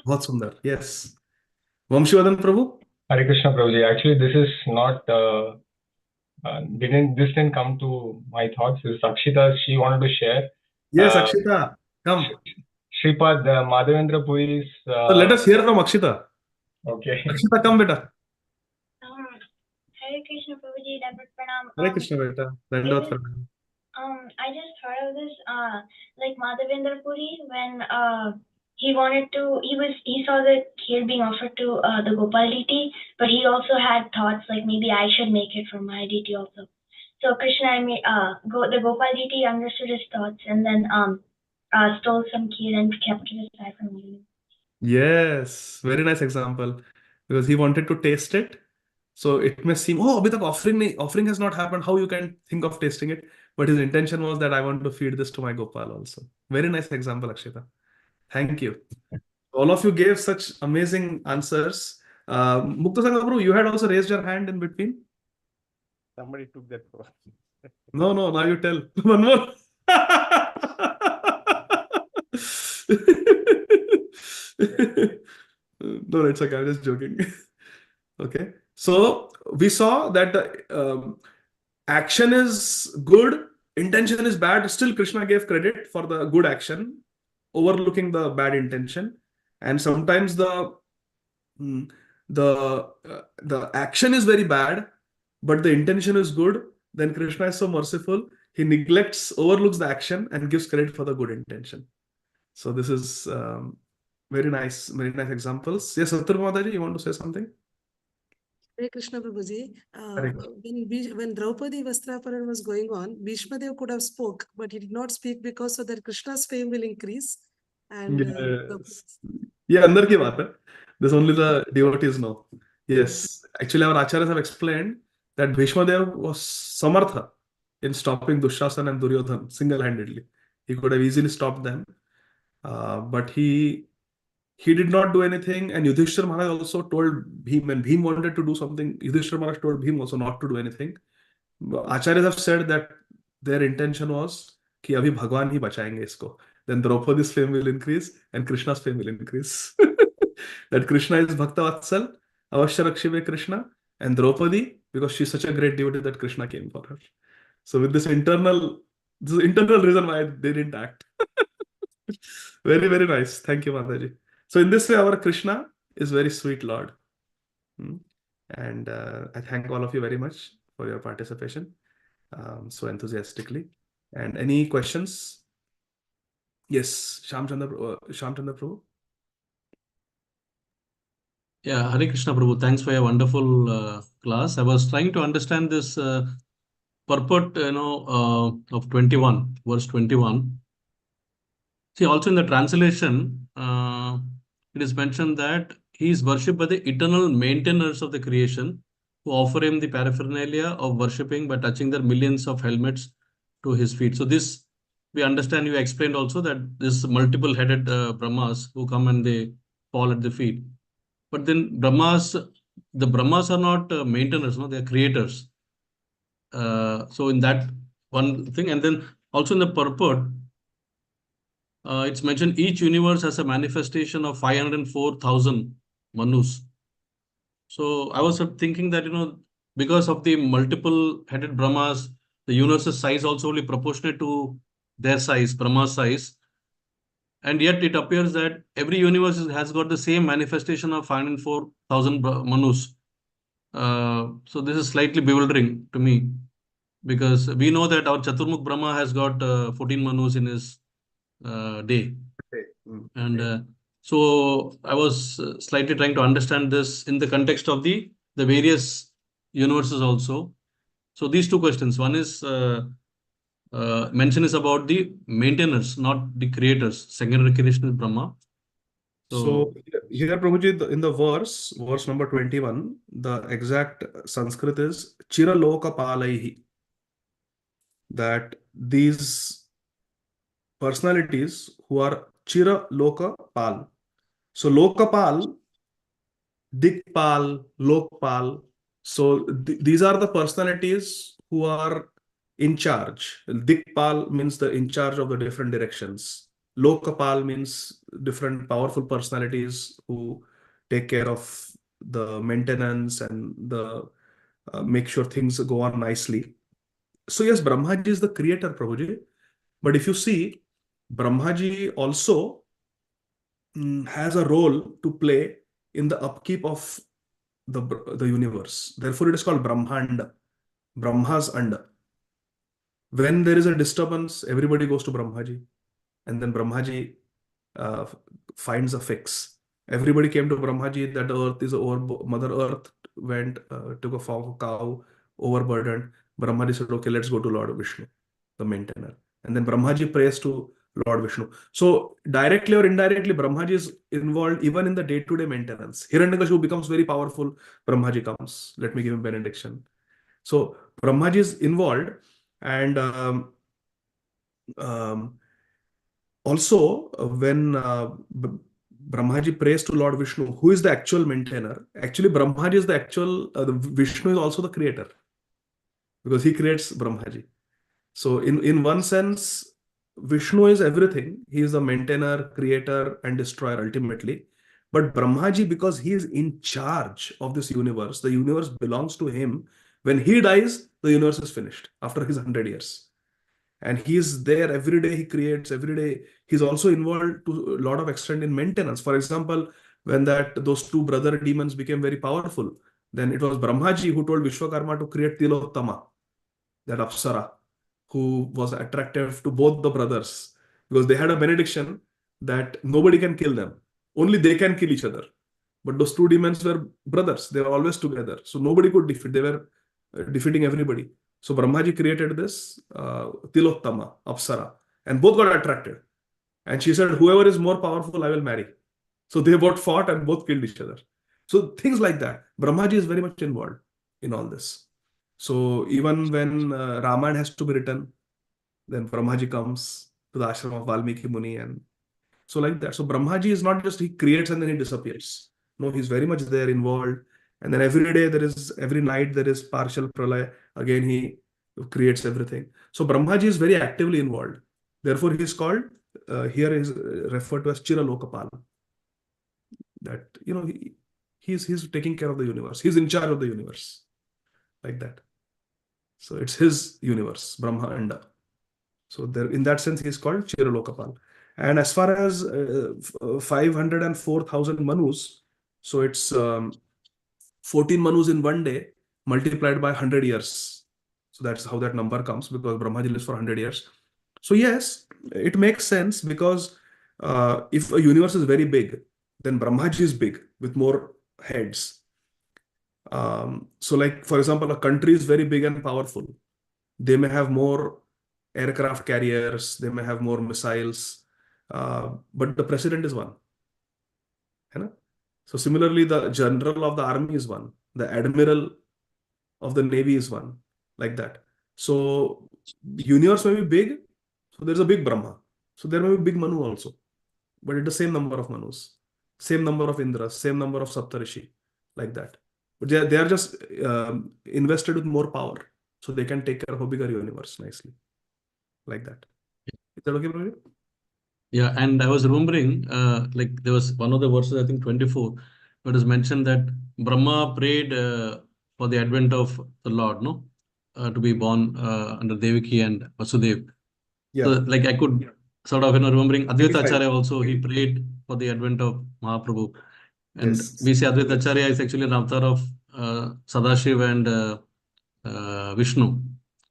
बहुत सुंदर yes वंशीवर्धन Prabhu Hare Krishna Prabhuji. Actually, this is not This didn't come to my thoughts. This is Akshita, she wanted to share. Yes, Akshita, come. Shripad Madhavendra Puri's. So let us hear from Akshita. Okay. Akshita, come, beta. Hare Krishna Prabhuji, Dandavat Pranam. Hare Krishna, beta. Dandavat Pranam. I just heard of this, like Madhavendra Puri, when he wanted to, he saw the kheer being offered to the Gopal deity, but he also had thoughts like maybe I should make it for my deity also. So Krishna, the Gopal deity understood his thoughts and then stole some kheer and kept it aside from eating. Yes, very nice example. Because he wanted to taste it. So it may seem, oh, abhi tak offering has not happened. How you can think of tasting it? But his intention was that I want to feed this to my Gopal also. Very nice example, Akshita. Thank you. All of you gave such amazing answers. Mukta Sangha Prabhu, you had also raised your hand in between. Somebody took that for us. No, now you tell. One more. No, it's okay. I'm just joking. Okay. So we saw that the action is good, intention is bad. Still, Krishna gave credit for the good action, overlooking the bad intention. And sometimes the action is very bad, but the intention is good. Then Krishna is so merciful. He overlooks the action and gives credit for the good intention. So this is very nice examples. Yes, Satyabhama Mataji, you want to say something? Hare Krishna Prabhuji, Hare. when Draupadi Vastraparan was going on, Bhishma Dev could have spoke, but he did not speak because so that Krishna's fame will increase. And Yes. Yeah, andar ki baat hai. This only the devotees know. Yes. Actually, our acharyas have explained that Bhishma Dev was samartha in stopping Dushasana and Duryodhan single-handedly. He could have easily stopped them. But he did not do anything, and Yudhishthira Maharaj also told Bhim, when Bhim wanted to do something, Yudhishthira Maharaj told Bhim also not to do anything. Acharyas have said that their intention was कि अभी भगवान ही बचाएंगे इसको. Then Draupadi's fame will increase and Krishna's fame will increase. That Krishna is Bhakta Vatsal, Avashya Rakshive Krishna, and Draupadi, because she's such a great devotee that Krishna came for her. So with this internal reason why they didn't act. Very, very nice. Thank you, Mataji. So in this way, our Krishna is very sweet Lord. And I thank all of you very much for your participation so enthusiastically. And any questions? Yes, Shamchandra Prabhu. Yeah, Hare Krishna Prabhu, thanks for your wonderful class. I was trying to understand this purport, of 21, verse 21. See, also in the translation, it is mentioned that he is worshipped by the eternal maintainers of the creation who offer him the paraphernalia of worshipping by touching their millions of helmets to his feet. So this, we understand, you explained also that this multiple-headed Brahmas who come and they fall at the feet. But then the Brahmas are not maintainers, no, they are creators. So in that one thing, and then also in the purport, it's mentioned each universe has a manifestation of 504,000 Manus. So I was thinking that, because of the multiple-headed Brahmas, the universe's size also will be proportionate to their size, Brahma's size. And yet it appears that every universe has got the same manifestation of 504,000 Manus. So this is slightly bewildering to me, because we know that our Chaturmukh Brahma has got 14 Manus in his day. And so I was slightly trying to understand this in the context of the various universes also. So these two questions. One is mention is about the maintainers, not the creators. Secondary creation is Brahma. So here, Prabhuji, in the verse number 21, the exact Sanskrit is Chiraloka Palaihi. That these personalities who are Chiraloka Pal. So Lokapal, Dikpal, Lokpal. So these are the personalities who are in charge. Dikpal means the in charge of the different directions. Lokapal means different powerful personalities who take care of the maintenance and the make sure things go on nicely. So yes, Brahmaji is the creator, Prabhuji. But if you see, Brahmaji also has a role to play in the upkeep of the universe. Therefore, it is called Brahmanda, Brahma's Anda. When there is a disturbance, everybody goes to Brahmaji, and then Brahmaji finds a fix. Everybody came to Brahmaji that the earth is over, Mother Earth went, took a form of a cow, overburdened. Brahmaji said, okay, let's go to Lord Vishnu, the maintainer. And then Brahmaji prays to Lord Vishnu. So directly or indirectly, Brahmaji is involved even in the day-to-day maintenance. Hiranyakashipu becomes very powerful, Brahmaji comes, let me give him benediction. So Brahmaji is involved, and also when Brahmaji prays to Lord Vishnu, who is the actual maintainer. Actually, Brahmaji is the actual, Vishnu is also the creator, because he creates Brahmaji. So in one sense, Vishnu is everything. He is the maintainer, creator, and destroyer ultimately. But Brahmaji, because he is in charge of this universe, the universe belongs to him. When he dies, the universe is finished after his 100 years. And he is there every day, he creates every day. He's also involved to a lot of extent in maintenance. For example, when those two brother demons became very powerful, then it was Brahmaji who told Vishwakarma to create Tilottama, that Apsara, who was attractive to both the brothers, because they had a benediction that nobody can kill them. Only they can kill each other. But those two demons were brothers. They were always together. So nobody could defeat. They were defeating everybody. So Brahmaji created this Tilottama, Apsara, and both got attracted. And she said, whoever is more powerful, I will marry. So they both fought and both killed each other. So things like that. Brahmaji is very much involved in all this. So even when Ramayana has to be written, then Brahmaji comes to the ashram of Valmiki Muni, and so like that. So Brahmaji is not just he creates and then he disappears. No, he's very much there, involved. And then every night there is partial pralay. Again, he creates everything. So Brahmaji is very actively involved. Therefore, he is called, here is referred to as Chira Lokapala. That, he's taking care of the universe. He's in charge of the universe. Like that. So it's his universe, Brahmanda. So there, in that sense, he is called Chira Lokapala. And as far as 504,000 manus, so it's 14 manus in one day multiplied by 100 years. So that's how that number comes, because Brahmaji lives for 100 years. So yes, it makes sense, because if a universe is very big, then Brahmaji is big with more heads. So like, for example, a country is very big and powerful. They may have more aircraft carriers, they may have more missiles, but the president is one. So similarly, the general of the army is one, the admiral of the navy is one, like that. So universe may be big, so there's a big Brahma. So there may be big Manu also, but it's the same number of Manus, same number of Indras, same number of Saptarishi, like that. But they are just invested with more power, so they can take care of a bigger universe nicely, like that. Is that okay, Prabhu? Yeah, and I was remembering, like there was one of the verses, I think 24, where it is mentioned that Brahma prayed for the advent of the Lord, no, to be born under Devaki and Vasudev. Yeah. So, like I could sort of, remembering Advaita 25. Acharya also, he prayed for the advent of Mahaprabhu. And Yes. we say Advaita Acharya is actually an avatar of Sadashiv and Vishnu.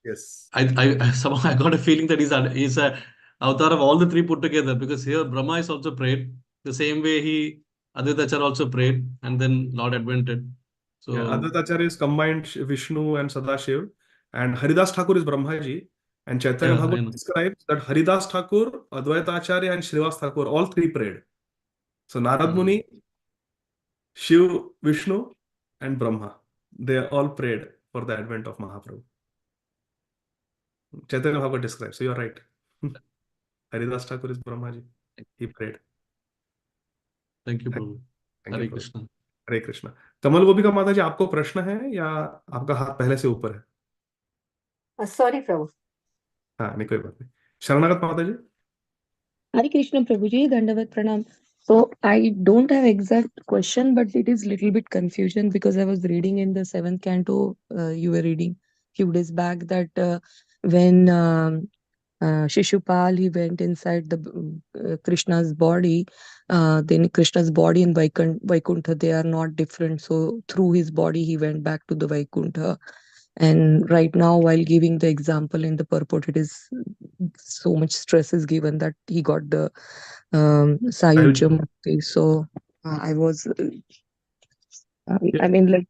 Yes. I somehow I got a feeling that he's a avatar of all the three put together, because here Brahma is also prayed the same way Advaita Acharya also prayed, and then Lord advented. So Yeah, Advaita Acharya is combined Vishnu and Sadashiv, and Haridas Thakur is Brahmaji, and Chaitanya yeah, I Bhagavat know. describes that Haridas Thakur, Advaita Acharya, and Srivas Thakur, all three prayed. So Narad Muni, Shiv, Vishnu, and Brahma, they all prayed for the advent of Mahaprabhu. Chaitanya Bhagavat describes. So you're right. Haridas Thakur is Brahmaji. He prayed. Thank you, Prabhu. Thank Hare you, Prabhu. Krishna. हरे कृष्णा। कमल गोपिका माता जी, आपको प्रश्न है या आपका हाथ पहले से ऊपर है? Sorry, Prabhu. हाँ, नहीं कोई बात नहीं। शरणागत माता जी। हरे कृष्ण प्रभु जी, दंडवत प्रणाम। So I don't have exact question, but it is little bit confusion because I was reading in the seventh canto, you were reading few days back that when Shishupal, he went inside the Krishna's body, then Krishna's body and Vaikuntha, they are not different. So through his body, he went back to the Vaikuntha. And right now, while giving the example in the purport, it is so much stress is given that he got the Sayujya Mukti. So I was, I mean, like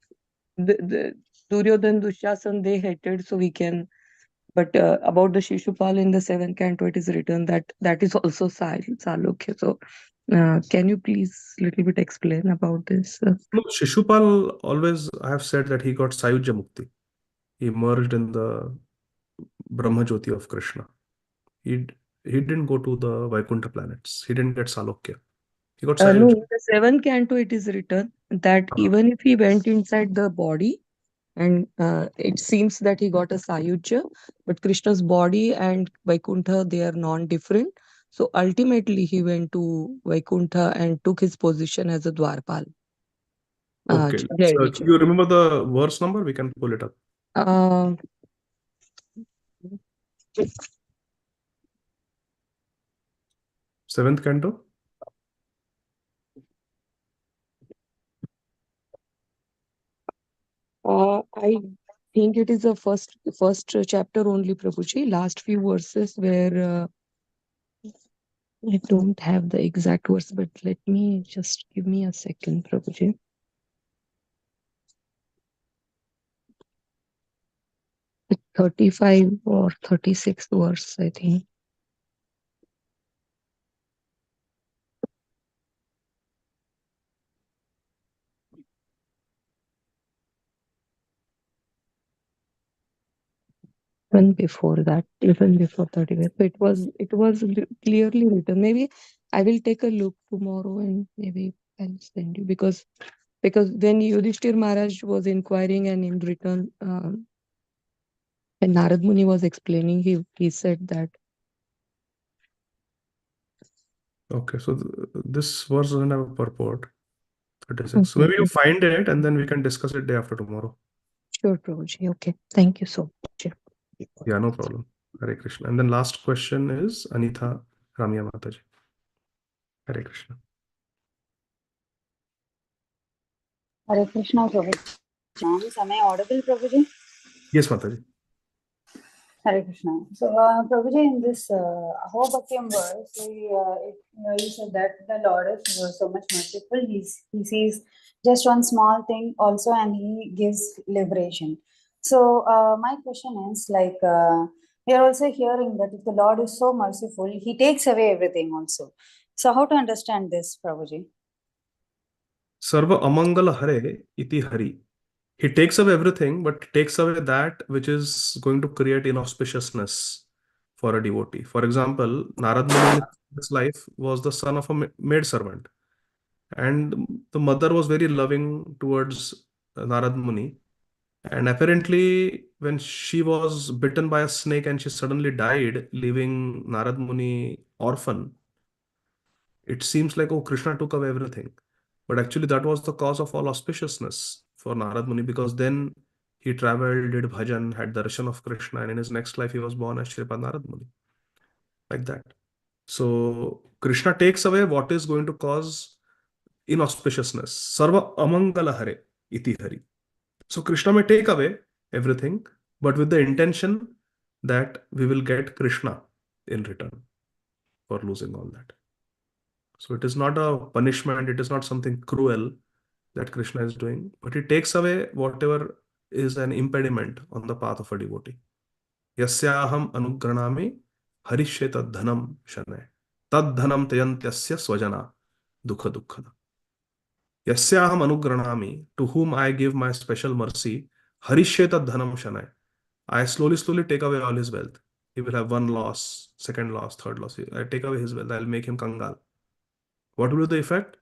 the Duryodhan, Dushasan, they hated, so we can. But about the Shishupal in the seventh canto, it is written that that is also Salokya. So can you please little bit explain about this? No, Shishupal always, I have said that he got Sayujya Mukti. He merged in the Brahma Jyoti of Krishna. He didn't go to the Vaikuntha planets. He didn't get Salokya. He got No, Sayujya. in the seventh canto, it is written that even if he went inside the body, and it seems that he got a Sayujya, but Krishna's body and Vaikuntha, they are non-different. So ultimately, he went to Vaikuntha and took his position as a Dwarpal. Okay, Jai so Vijay. you remember the verse number? We can pull it up. Seventh canto. I think it is the first chapter only, Prabhuji. Last few verses where I don't have the exact verse, but let me just give me a second, Prabhuji. Like 35 or 36 verse, I think. Even before that, even before 35. So it was clearly written. Maybe I will take a look tomorrow and maybe I'll send you because when Yudhishthir Maharaj was inquiring and in return, when Narad Muni was explaining, he said that. Okay, so this verse doesn't have a purport. 36. So maybe you find it and then we can discuss it day after tomorrow. Sure, Prabhuji. Okay. Thank you so much. Yeah, no problem. Hare Krishna. And then last question is Anitha Ramya Mataji. Hare Krishna. Hare Krishna, Prabhuji. Am I audible, Prabhuji? Yes, Mataji. Hare Krishna. So, Prabhuji, in this Ahobhakyam verse, you said that the Lord is so much merciful. He sees just one small thing also, and he gives liberation. So, my question is like, we are also hearing that if the Lord is so merciful, he takes away everything also. So, how to understand this, Prabhuji? Sarva Amangala Hare iti Hari. He takes away everything, but takes away that which is going to create inauspiciousness for a devotee. For example, Narad Muni in his life was the son of a maid servant. And the mother was very loving towards Narad Muni. And apparently, when she was bitten by a snake and she suddenly died, leaving Narad Muni orphan, it seems like, oh, Krishna took away everything. But actually, that was the cause of all auspiciousness for Narad Muni because then he traveled, did bhajan, had darshan of Krishna, and in his next life, he was born as Shripad Narad Muni. Like that. So, Krishna takes away what is going to cause inauspiciousness. Sarva Amangala Hare iti Hari. So, Krishna may take away everything, but with the intention that we will get Krishna in return for losing all that. So it is not a punishment, it is not something cruel that Krishna is doing, but he takes away whatever is an impediment on the path of a devotee. Yasyaham anugranami harishe tad dhanam shanay. Tad dhanam tayantyasya swajana dukha dukkada. Yasyaham anugranami, to whom I give my special mercy, harishe tad dhanam shanay. I slowly take away all his wealth. He will have one loss, second loss, third loss. I take away his wealth. I'll make him kangal. What will be the effect?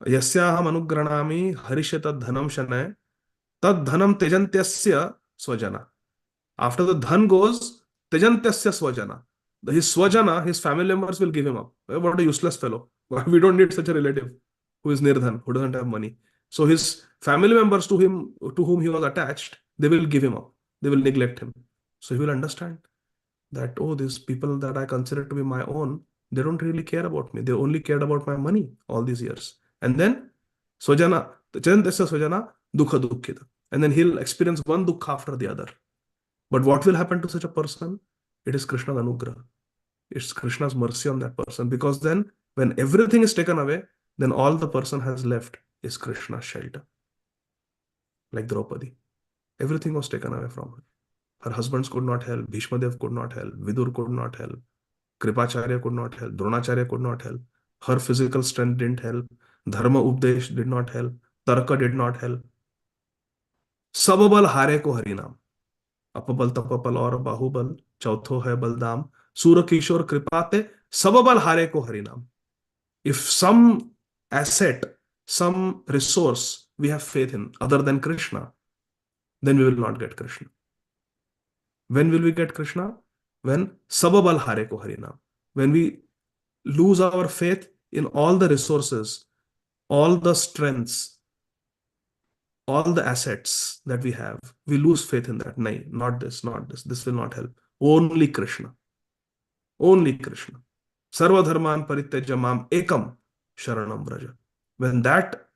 यस्याहम अनुग्रणामि हरिष्य तद्धनम शनय तद्धनम त्यजन्त्यस्य स्वजना. After the dhan goes, त्यजन्त्यस्य स्वजना. his swajana, his family members will give him up. What a useless fellow. We don't need such a relative who is nirdhan, who doesn't have money. So his family members to whom he was attached, they will give him up. They will neglect him. So he will understand that, oh, these people that I consider to be my own, they don't really care about me. They only cared about my money all these years. And then swajana, swajana, dukha dukkhita. And then he'll experience one dukha after the other. But what will happen to such a person? It is Krishna's anugrah. It's Krishna's mercy on that person. Because then, when everything is taken away, then all the person has left is Krishna's shelter. Like Draupadi. Everything was taken away from her. Her husbands could not help. Bhishmadev could not help. Vidur could not help. Kripacharya could not help. Dronacharya could not help. Her physical strength didn't help. Dharma Updesh did not help. Tarka did not help. Sababal hare ko harinam. अपबल तपबल और बाहुबल चौथो है बलदाम सूर किशोर कृपाते सबबल हारे को हरिनाम. If some asset, some resource we have faith in other than Krishna, then we will not get Krishna. When will we get Krishna? When sababal hare ko harinam. When we lose our faith in all the resources, all the strengths, all the assets that we have, we lose faith in that. Nahi, not this, not this. This will not help. Only Krishna. Only Krishna. Sarva dharman parityaja mam ekam sharanam vraja. When that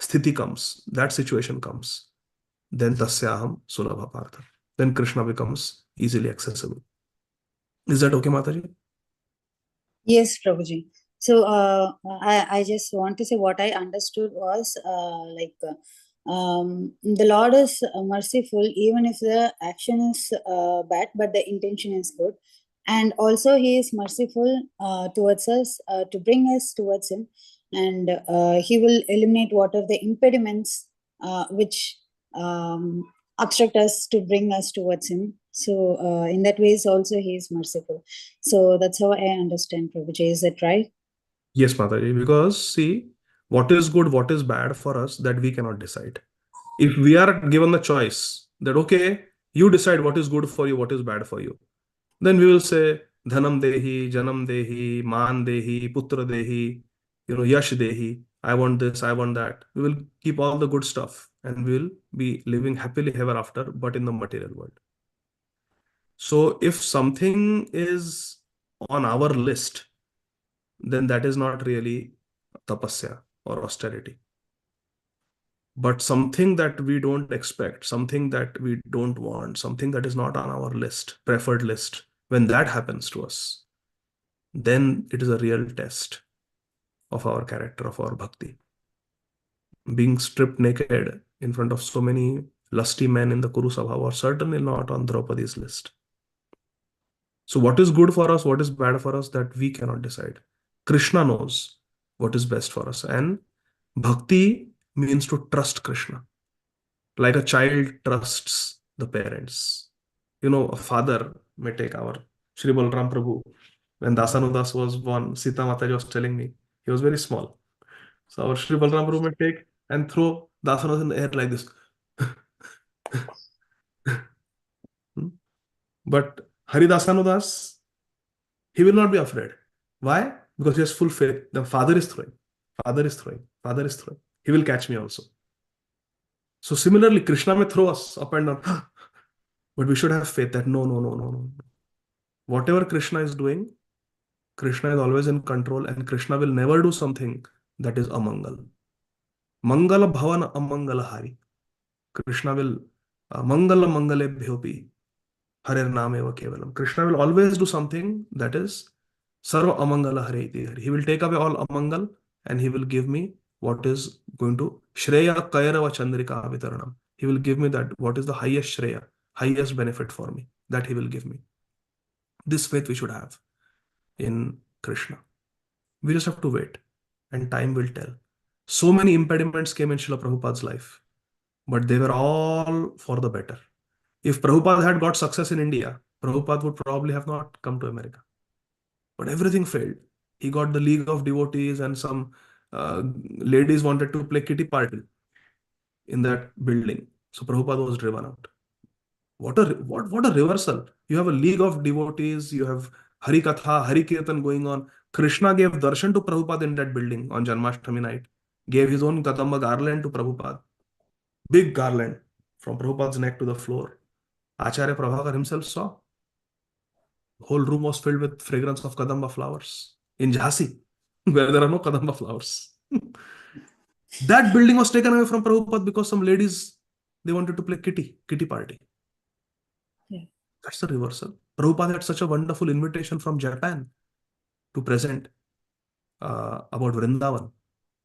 sthiti comes, that situation comes, then tasyaham sulabha partha. Then Krishna becomes easily accessible. Is that okay, Mataji? Yes, Prabhuji. So I just want to say what I understood was the Lord is merciful even if the action is bad, but the intention is good. And also He is merciful towards us to bring us towards Him. And He will eliminate what are the impediments which obstruct us to bring us towards Him. So in that ways also He is merciful. So that's how I understand, Prabhuji. Is that right? Yes, Mataji, because see, what is good, what is bad for us, that we cannot decide. If we are given the choice that, okay, you decide what is good for you, what is bad for you, then we will say, Dhanam Dehi, Janam Dehi, Man Dehi, Putra Dehi, Yash Dehi, I want this, I want that. We will keep all the good stuff and we will be living happily ever after, but in the material world. So if something is on our list, then that is not really tapasya or austerity. But something that we don't expect, something that we don't want, something that is not on our list, preferred list, when that happens to us, then it is a real test of our character, of our bhakti. Being stripped naked in front of so many lusty men in the Kuru Sabha was certainly not on Draupadi's list. So what is good for us, what is bad for us, that we cannot decide. Krishna knows what is best for us. And bhakti means to trust Krishna. Like a child trusts the parents. A father may take our Shri Balram Prabhu. When Dasanudas was born, Sita Mataji was telling me, he was very small. So our Shri Balram Prabhu may take and throw Dasanudas in the air like this. But Haridasanudas, he will not be afraid. Why? Because he has full faith. The father is throwing. Father is throwing. Father is throwing. He will catch me also. So similarly, Krishna may throw us up and down. But we should have faith that no. Whatever Krishna is doing, Krishna is always in control and Krishna will never do something that is amangal. Mangala bhavan amangala hari. Krishna will mangala mangale bhyopi. Harer nameva kevalam. Krishna will always do something that is sarva amangala hare iti hari. He will take away all amangal and he will give me what is going to Shreya Kairava Chandrika Avitaranam. He will give me that what is the highest Shreya, highest benefit for me. That he will give me. This faith we should have in Krishna. We just have to wait and time will tell. So many impediments came in Srila Prabhupada's life, but they were all for the better. If Prabhupada had got success in India, Prabhupada would probably have not come to America. But everything failed. He got the League of Devotees and some ladies wanted to play kitty party in that building. So Prabhupada was driven out. What a reversal. You have a League of Devotees, you have Hari Katha, Hari Kirtan going on. Krishna gave darshan to Prabhupada in that building on Janmashtami night. Gave his own Kadamba garland to Prabhupada. Big garland from Prabhupada's neck to the floor. Acharya Prabhakar himself saw. The whole room was filled with fragrance of Kadamba flowers in Jhansi, where there are no Kadamba flowers. That building was taken away from Prabhupada because some ladies, they wanted to play kitty party. Yeah. That's the reversal. Prabhupada had such a wonderful invitation from Japan to present about Vrindavan,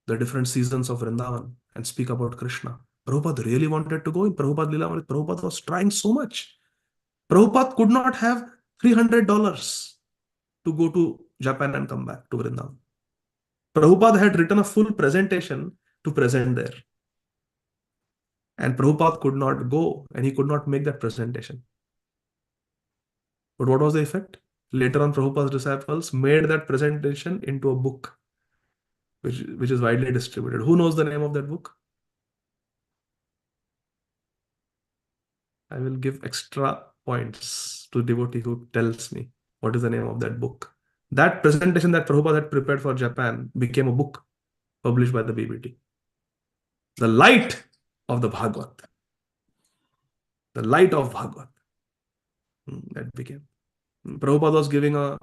the different seasons of Vrindavan, and speak about Krishna. Prabhupada really wanted to go in Prabhupada Lila. Prabhupada was trying so much. Prabhupada could not have $300 to go to Japan and come back to Vrindavan. Prabhupada had written a full presentation to present there. And Prabhupada could not go and he could not make that presentation. But what was the effect? Later on, Prabhupada's disciples made that presentation into a book, which is widely distributed. Who knows the name of that book? I will give extra points to devotee who tells me what is the name of that book. That presentation that Prabhupada had prepared for Japan became a book published by the BBT. The light of the Bhagavad. The light of Bhagavad. That became. Prabhupada was giving a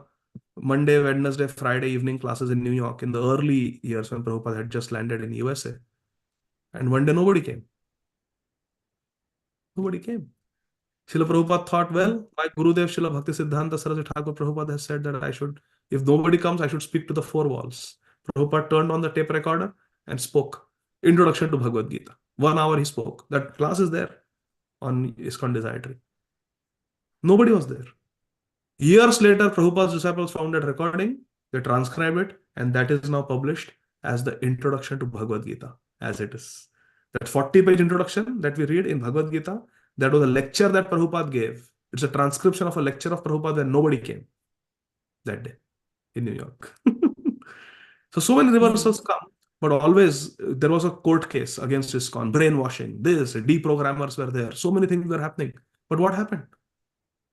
Monday, Wednesday, Friday evening classes in New York in the early years when Prabhupada had just landed in USA. And one day nobody came. Nobody came. Srila Prabhupada thought, well, my Gurudev Srila Bhakti Siddhanta Saraswati Thakur Prabhupada has said that I should, if nobody comes, I should speak to the four walls. Prabhupada turned on the tape recorder and spoke. Introduction to Bhagavad Gita. 1 hour he spoke. That class is there on ISKCON Desire Tree. Nobody was there. Years later, Prabhupada's disciples found that recording, they transcribed it, and that is now published as the introduction to Bhagavad Gita, as it is. That 40-page introduction that we read in Bhagavad Gita, that was a lecture that Prabhupada gave. It's a transcription of a lecture of Prabhupada when nobody came that day in New York. So many reversals come, but always there was a court case against ISKCON, brainwashing, this, deprogrammers were there, so many things were happening. But what happened?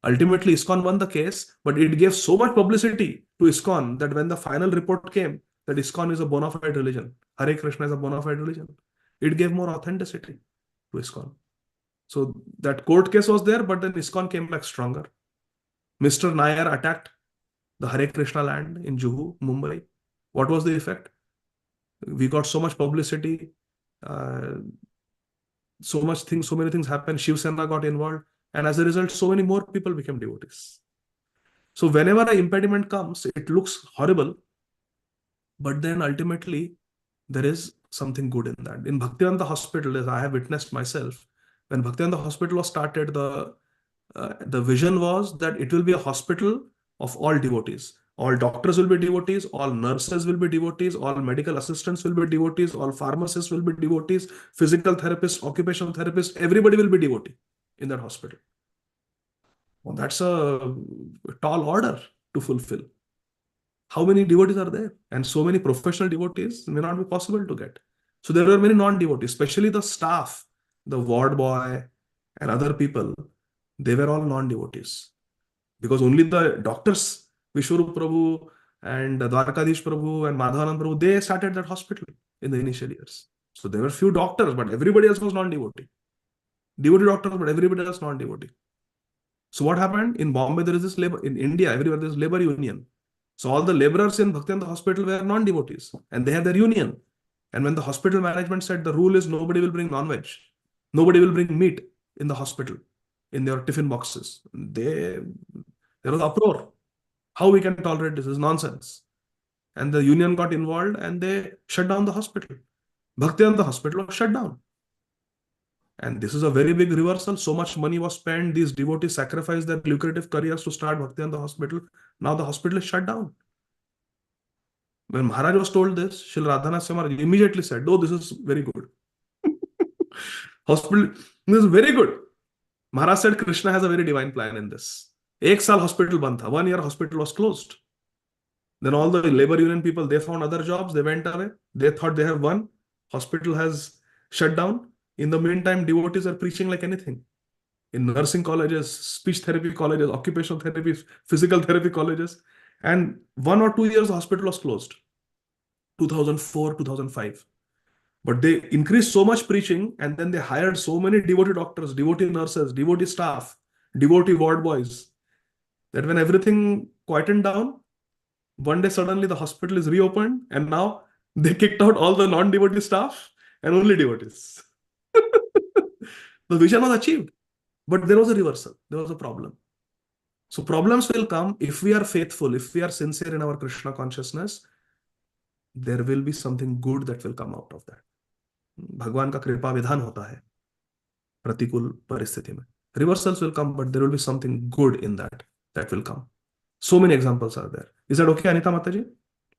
Ultimately, ISKCON won the case, but it gave so much publicity to ISKCON that when the final report came that ISKCON is a bona fide religion, Hare Krishna is a bona fide religion, it gave more authenticity to ISKCON. So that court case was there, but then ISKCON came back stronger. Mr. Nair attacked the Hare Krishna land in Juhu, Mumbai. What was the effect? We got so much publicity, so many things happened. Shiv Sena got involved. And as a result, so many more people became devotees. So whenever an impediment comes, it looks horrible, but then ultimately there is something good in that. In Bhaktivedanta Hospital, as I have witnessed myself, when Bhaktivedanta Hospital was started, the vision was that it will be a hospital of all devotees. All doctors will be devotees, all nurses will be devotees, all medical assistants will be devotees, all pharmacists will be devotees, physical therapists, occupational therapists, everybody will be devotee in that hospital. Well, that's a tall order to fulfill. How many devotees are there? And so many professional devotees may not be possible to get. So there were many non-devotees, especially the staff, the ward boy and other people, they were all non-devotees. Because only the doctors, Vishwarup Prabhu and Dwarkadish Prabhu and Madhavanand Prabhu, they started that hospital in the initial years. So there were few doctors, but everybody else was non-devotee. Devotee doctors, but everybody else non-devotee. So what happened? In Bombay, there is this labor, in India, everywhere there is labor union. So all the laborers in Bhaktivedanta Hospital were non-devotees and they have their union. And when the hospital management said the rule is nobody will bring non-veg, nobody will bring meat in the hospital, in their tiffin boxes, there was uproar. How we can tolerate this? This is nonsense. And the union got involved and they shut down the hospital. Bhaktivedanta Hospital was shut down. And this is a very big reversal. So much money was spent. These devotees sacrificed their lucrative careers to start Bhaktivedanta Hospital. Now the hospital is shut down. When Maharaj was told this, Srila Radhanath Maharaj immediately said, "Oh, this is very good." Hospital, this is very good. Maharaj said Krishna has a very divine plan in this. 1 saal hospital band tha. 1 year hospital was closed. Then all the labor union people, they found other jobs. They went away. They thought they have won. Hospital has shut down. In the meantime, devotees are preaching like anything. in nursing colleges, speech therapy colleges, occupational therapy, physical therapy colleges. And 1 or 2 years, the hospital was closed, 2004, 2005. But they increased so much preaching, and then they hired so many devotee doctors, devotee nurses, devotee staff, devotee ward boys, that when everything quietened down, one day suddenly the hospital is reopened, and now they kicked out all the non-devotee staff and only devotees. The vision was achieved, but there was a reversal. There was a problem. So problems will come if we are faithful, if we are sincere in our Krishna consciousness. There will be something good that will come out of that. भगवान का कृपा विधान होता है प्रतिकूल परिस्थिति में. Reversals will come, but there will be something good in that will come. So many examples are there. Is that okay, Anita Mataji?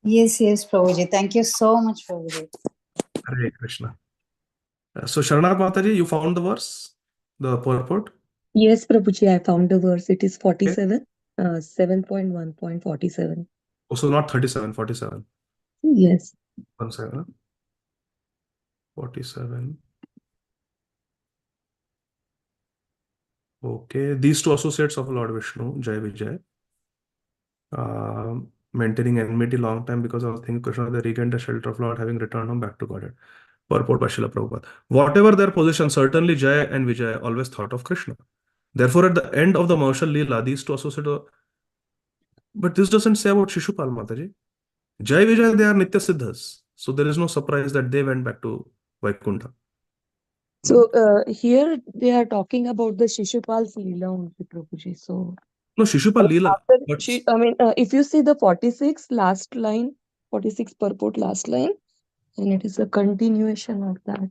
Yes, yes, Prabhuji. Thank you so much, Prabhuji. Hare Krishna. So Sharnath Mataji, you found the verse, the purport? Yes, Prabhuji, I found the verse. It is 47, 7.1.47. Oh, so not 37, 47. Yes. 17, 47. Okay, these two associates of Lord Vishnu, Jai Vijay, maintaining enmity long time because of thinking Krishna, they regained the shelter of Lord, having returned home back to Godhead. Purport by Srila Prabhupada. Whatever their position, certainly Jai and Vijay always thought of Krishna. Therefore, at the end of the Martial Leela, these two associates. But this doesn't say about Shishupal Mataji. Jai Vijay, they are Nitya Siddhas. So there is no surprise that they went back to Vaikuntha. So here they are talking about the Shishupal's Leela only, Prabhuji. So No, Shishupal Leela. after But I mean, if you see the 46 last line, 46 purport last line, and it is a continuation of that.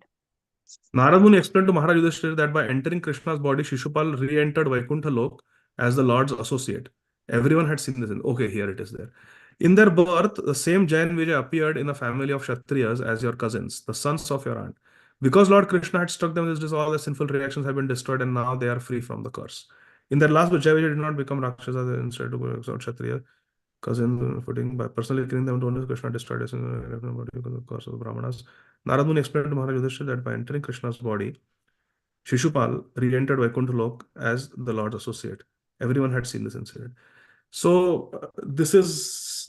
Narad Muni explained to Maharaj Yudhishthira that by entering Krishna's body, Shishupal re-entered Vaikuntha Lok as the Lord's associate. Everyone had seen this. Okay, here it is there. In their birth, the same Jai and Vijay appeared in a family of Kshatriyas as your cousins, the sons of your aunt. Because Lord Krishna had struck them with this, all the sinful reactions have been destroyed and now they are free from the curse. In their last birth, Jai Vijay did not become Rakshasa, they instead of Kshatriya cousin footing by personally killing them. Only Krishna destroyed us because of the curse of the Brahmanas. Narad Muni explained to Maharaj Yudhishthira that by entering Krishna's body, Shishupal re-entered Vaikuntha Lok as the Lord's associate. Everyone had seen this incident. So this is,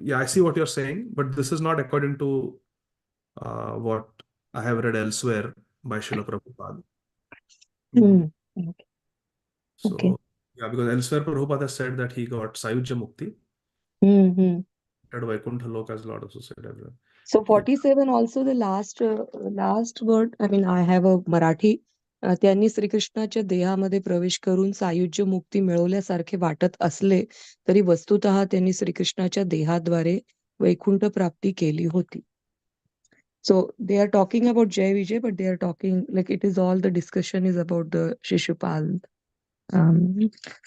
yeah, I see what you're saying, but this is not according to what I have read elsewhere by Srila Prabhupada. Okay. So, Okay. yeah, because elsewhere Prabhupada has said that he got Sayujya Mukti, entered Vaikuntha Lok as Lord associate. Everyone. So 47 also the last word. I mean, I have a Marathi. त्यांनी श्रीकृष्णाच्या देहामध्ये प्रवेश करून सायुज्य मुक्ती मिळवल्यासारखे वाटत असले तरी वस्तुतः त्यांनी श्रीकृष्णाच्या देहाद्वारे वैकुंठ प्राप्ती केली होती. So they are talking about Jai Vijay, but they are talking like it is all the discussion is about the Shishupal.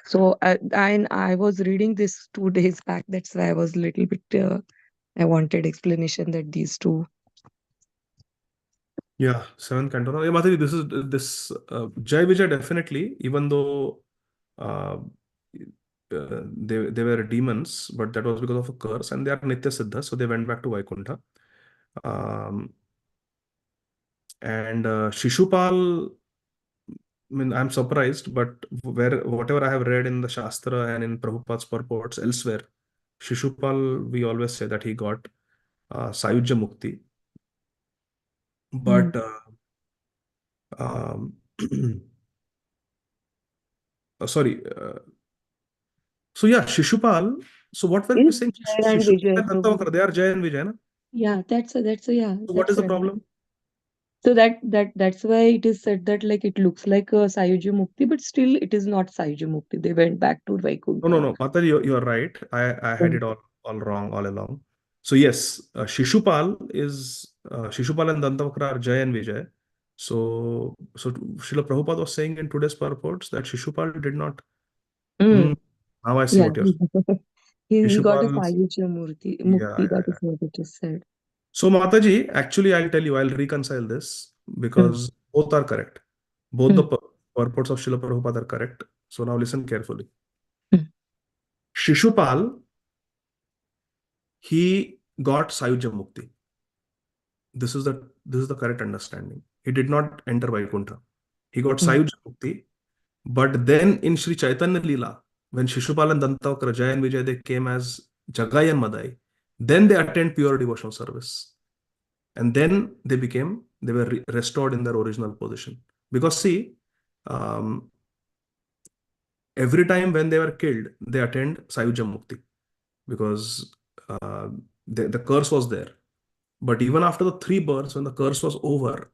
So I was reading this 2 days back. That's why I was a little bit. I wanted explanation that these two. Yeah, 7th canto. Yeah, Mataji, this Jai Vijay definitely, even though they were demons, but that was because of a curse, and they are Nitya Siddha, so they went back to Vaikuntha. And Shishupal, I mean, I'm surprised, but whatever I have read in the Shastra and in Prabhupada's purports elsewhere, Shishupal, we always say that he got Sayujya Mukti. But sorry. So yeah, Shishupal. So what were we saying? Jai and Vijay, Shishupal, they are Jai and Vijay, na? Yeah, that's yeah. So what is the problem? So that's why it is said that like it looks like a Sayujya Mukti, but still it is not Sayujya Mukti. They went back to Vaikuntha. No. Mataji, you're right. I had it all wrong all along. So yes, Shishupal and Dantavakra are Jai and Vijay. So Srila Prabhupada was saying in today's purports that Shishupal did not. Now I see what you're saying. He got a Shishupal's- Sayujya Mukti. Yeah. That is what it is said. So Mataji, actually, I'll tell you, I'll reconcile this because both are correct. Both the purports of Srila Prabhupada are correct. So now listen carefully. Shishupal, he got Sayujya Mukti. This is the correct understanding. He did not enter Vaikuntha. He got Sayujya Mukti. But then in Sri Chaitanya Leela, when Shishupal and Dantavakra, Jaya and Vijay, they came as Jagai and Madai, then they attained pure devotional service. And then they were restored in their original position. Because see, every time when they were killed, they attained Sayuja Mukti because the curse was there. But even after the 3 births, when the curse was over,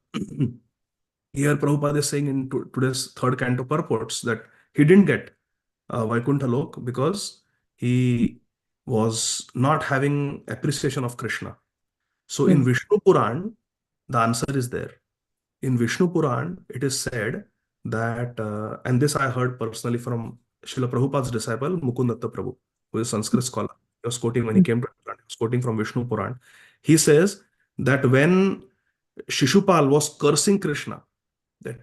here Prabhupada is saying in today's 3rd canto purports that he didn't get Vaikuntha Lok because he was not having appreciation of Krishna. So in Vishnu Puran, the answer is there. In Vishnu Puran, it is said that, and this I heard personally from Srila Prabhupada's disciple, Mukundatta Prabhu, who is a Sanskrit scholar. He was quoting when he came to Ireland, he was quoting from Vishnu Puran. He says that when Shishupal was cursing Krishna, that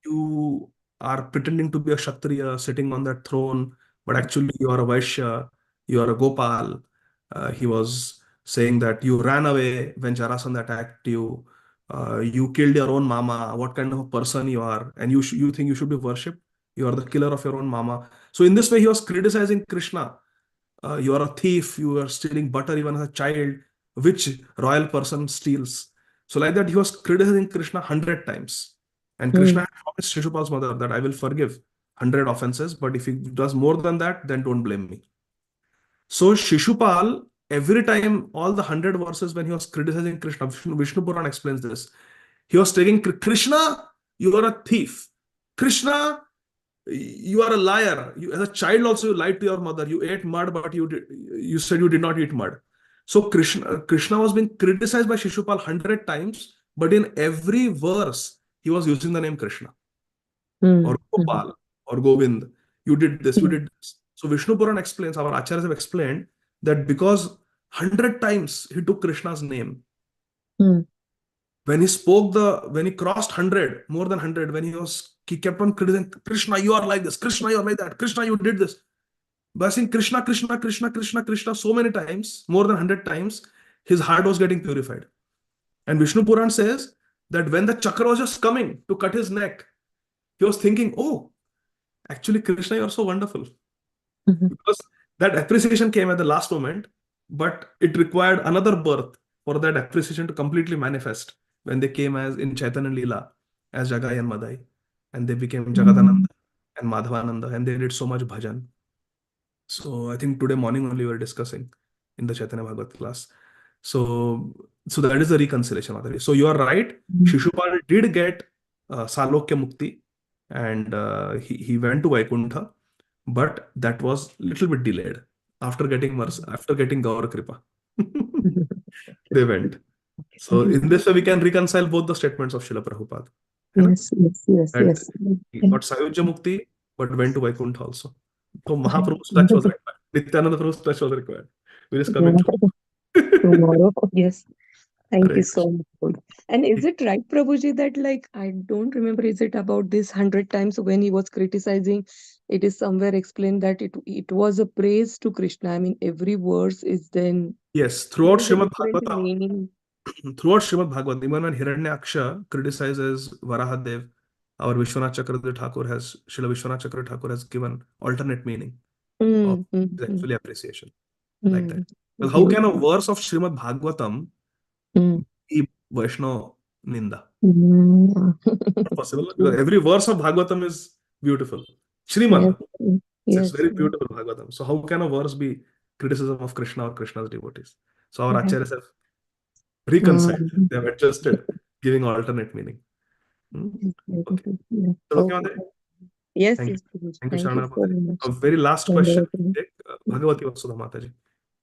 you are pretending to be a Kshatriya sitting on that throne, but actually you are a Vaishya, you are a Gopal. He was saying that you ran away when Jarasandha attacked you. You killed your own mama. What kind of a person you are? And you think you should be worshipped? You are the killer of your own mama. So in this way, he was criticizing Krishna. You are a thief. You are stealing butter even as a child. Which royal person steals? So like that, he was criticizing Krishna 100 times. And Krishna had promised Shishupal's mother that I will forgive 100 offenses, but if he does more than that, then don't blame me. So Shishupal, every time, all the 100 verses when he was criticizing Krishna, Vishnu Puran explains this. He was taking Krishna, you are a thief. Krishna, you are a liar. As a child also, you lied to your mother. You ate mud, but you said you did not eat mud. So Krishna was being criticized by Shishupal 100 times, but in every verse, he was using the name Krishna or Gopal or Govind. You did this, you did this. So Vishnu Puran explains, our acharyas have explained that because 100 times he took Krishna's name. When he crossed 100, more than 100, he kept on criticizing Krishna, you are like this, Krishna, you are like that, Krishna, you did this. By saying Krishna, Krishna, Krishna, Krishna, Krishna so many times, more than 100 times, his heart was getting purified. And Vishnu Puran says that when the chakra was just coming to cut his neck, he was thinking, oh, actually, Krishna, you are so wonderful. Because that appreciation came at the last moment, but it required another birth for that appreciation to completely manifest when they came as in Chaitanya Leela as Jagai and Madai. And they became Jagadananda and Madhavananda, and they did so much bhajan. So I think today morning only we were discussing in the Chaitanya Bhagavat class. So that is the reconciliation, Madhavi. So you are right. Shishupal did get Salokya Mukti, and he went to Vaikuntha, but that was little bit delayed after getting Gaura Kripa. They went. So in this way, we can reconcile both the statements of Srila Prabhupada. Yes. He got Sayujya Mukti, but went to Vaikuntha also. So Mahaprabhu's touch was required. Nityananda Prabhu's touch was required. Which is coming Tomorrow, yes. Thank Hare you so much. And is it right, Prabhuji, that like I don't remember, is it about this 100 times when he was criticizing? It is somewhere explained that it was a praise to Krishna. I mean, every verse is then Yes, throughout has a Srimad different Bhagavatam, meaning. even when Hiranyaksha criticizes Varahadev, our Vishwanath Chakravarti Thakur Srila Vishwanath Chakravarti Thakur has given alternate meaning of actually appreciation, like that. But how can a verse of Srimad Bhagavatam be Vaishnava Ninda? Not possible, because every verse of Bhagavatam is beautiful. Srimad, it's very beautiful Bhagavatam. So how can a verse be criticism of Krishna or Krishna's devotees? So our acharyas have reconciled, they have adjusted, giving alternate meaning. Okay. So, okay, Madhavi? Yes, Thank you. Prabhuji. Thank you, Thank you Sharana so Madhavi. much. A very last question, Bhagavati Vasudha Mataji.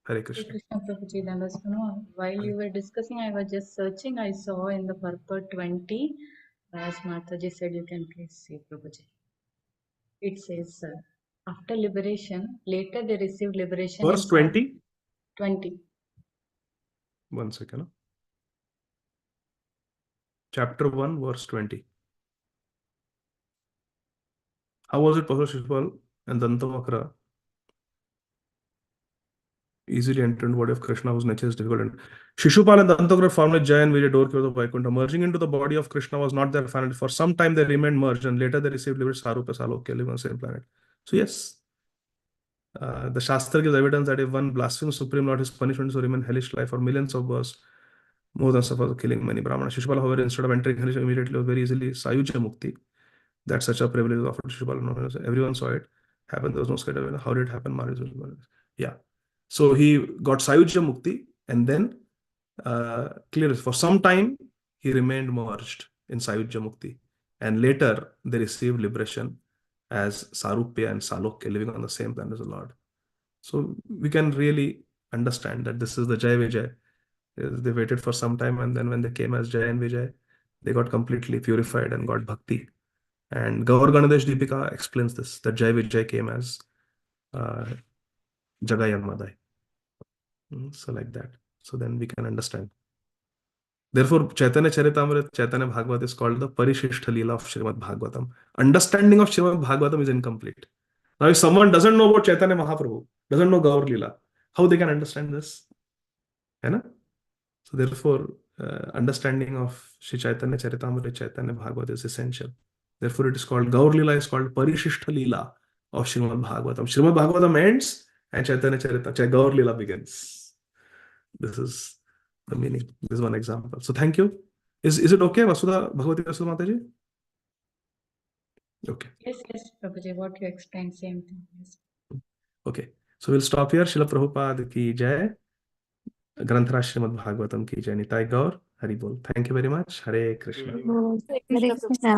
Hare Hare Krishna. Krishna Prabhuji, Namaskar. While you were discussing, I was just searching. I saw in the purport 20, as Mataji said, you can please see, Prabhuji. It says, after liberation, later they received liberation Verse in 20. 20. 1 second. Chapter 1, verse 20. How was it, Pastor Shishpal and Dantavakra? easily enter into the body of Krishna, whose nature is difficult. And Shishupal and Dantagara formed with Jaya and Vijay, doorkeepers of Vaikuntha. Merging into the body of Krishna was not their finality. For some time they remained merged, and later they received liberation Sarupa Salokya, living on the same planet. So yes, the Shastra gives evidence that if one blasphemes Supreme Lord, his punishment is to remain hellish life for millions of years, more than suffer killing many Brahmanas. Shishupal, however, instead of entering hellish immediately, was very easily Sayuja Mukti. That such a privilege was offered to Shishupal. Everyone saw it happen. There was no scared of how did it happen. Yeah. So he got Sayuja Mukti, and then clear for some time he remained merged in Sayuja Mukti, and later they received liberation as Sarupya and Salokya, living on the same planet as the Lord. So we can really understand that this is the Jai Vijay. They waited for some time, and then when they came as Jai and Vijay, they got completely purified and got bhakti. And Gaur Ganadesh Deepika explains this, that Jai Vijay came as Jagai and Madai. So like that. So then we can understand. Therefore, Chaitanya Charitamrita, Chaitanya Bhagavad is called the Parishishta Leela of Srimad Bhagavatam. Understanding of Srimad Bhagavatam is incomplete. Now, if someone doesn't know about Chaitanya Mahaprabhu, doesn't know Gaur Leela, how they can understand this? So therefore, understanding of Sri Chaitanya Charitamrita, Chaitanya Bhagavad is essential. Therefore, it is called Gaur Leela is called Parishishta Leela of Srimad Bhagavatam. Srimad Bhagavatam ends and Chaitanya Charita, Gaur Leela begins. This is the meaning. This is one example. So thank you. Is it okay, Vasudha, Bhagavati Vasudha Mataji? Okay. Yes, Prabhuji, what you explained, same thing. Yes. Okay. So we'll stop here. Srila Prabhupada ki jai. Granthra Srimad Bhagavatam ki jai. Nitai Gaur. Hari Bol. Thank you very much. Hare Krishna. Hare Krishna.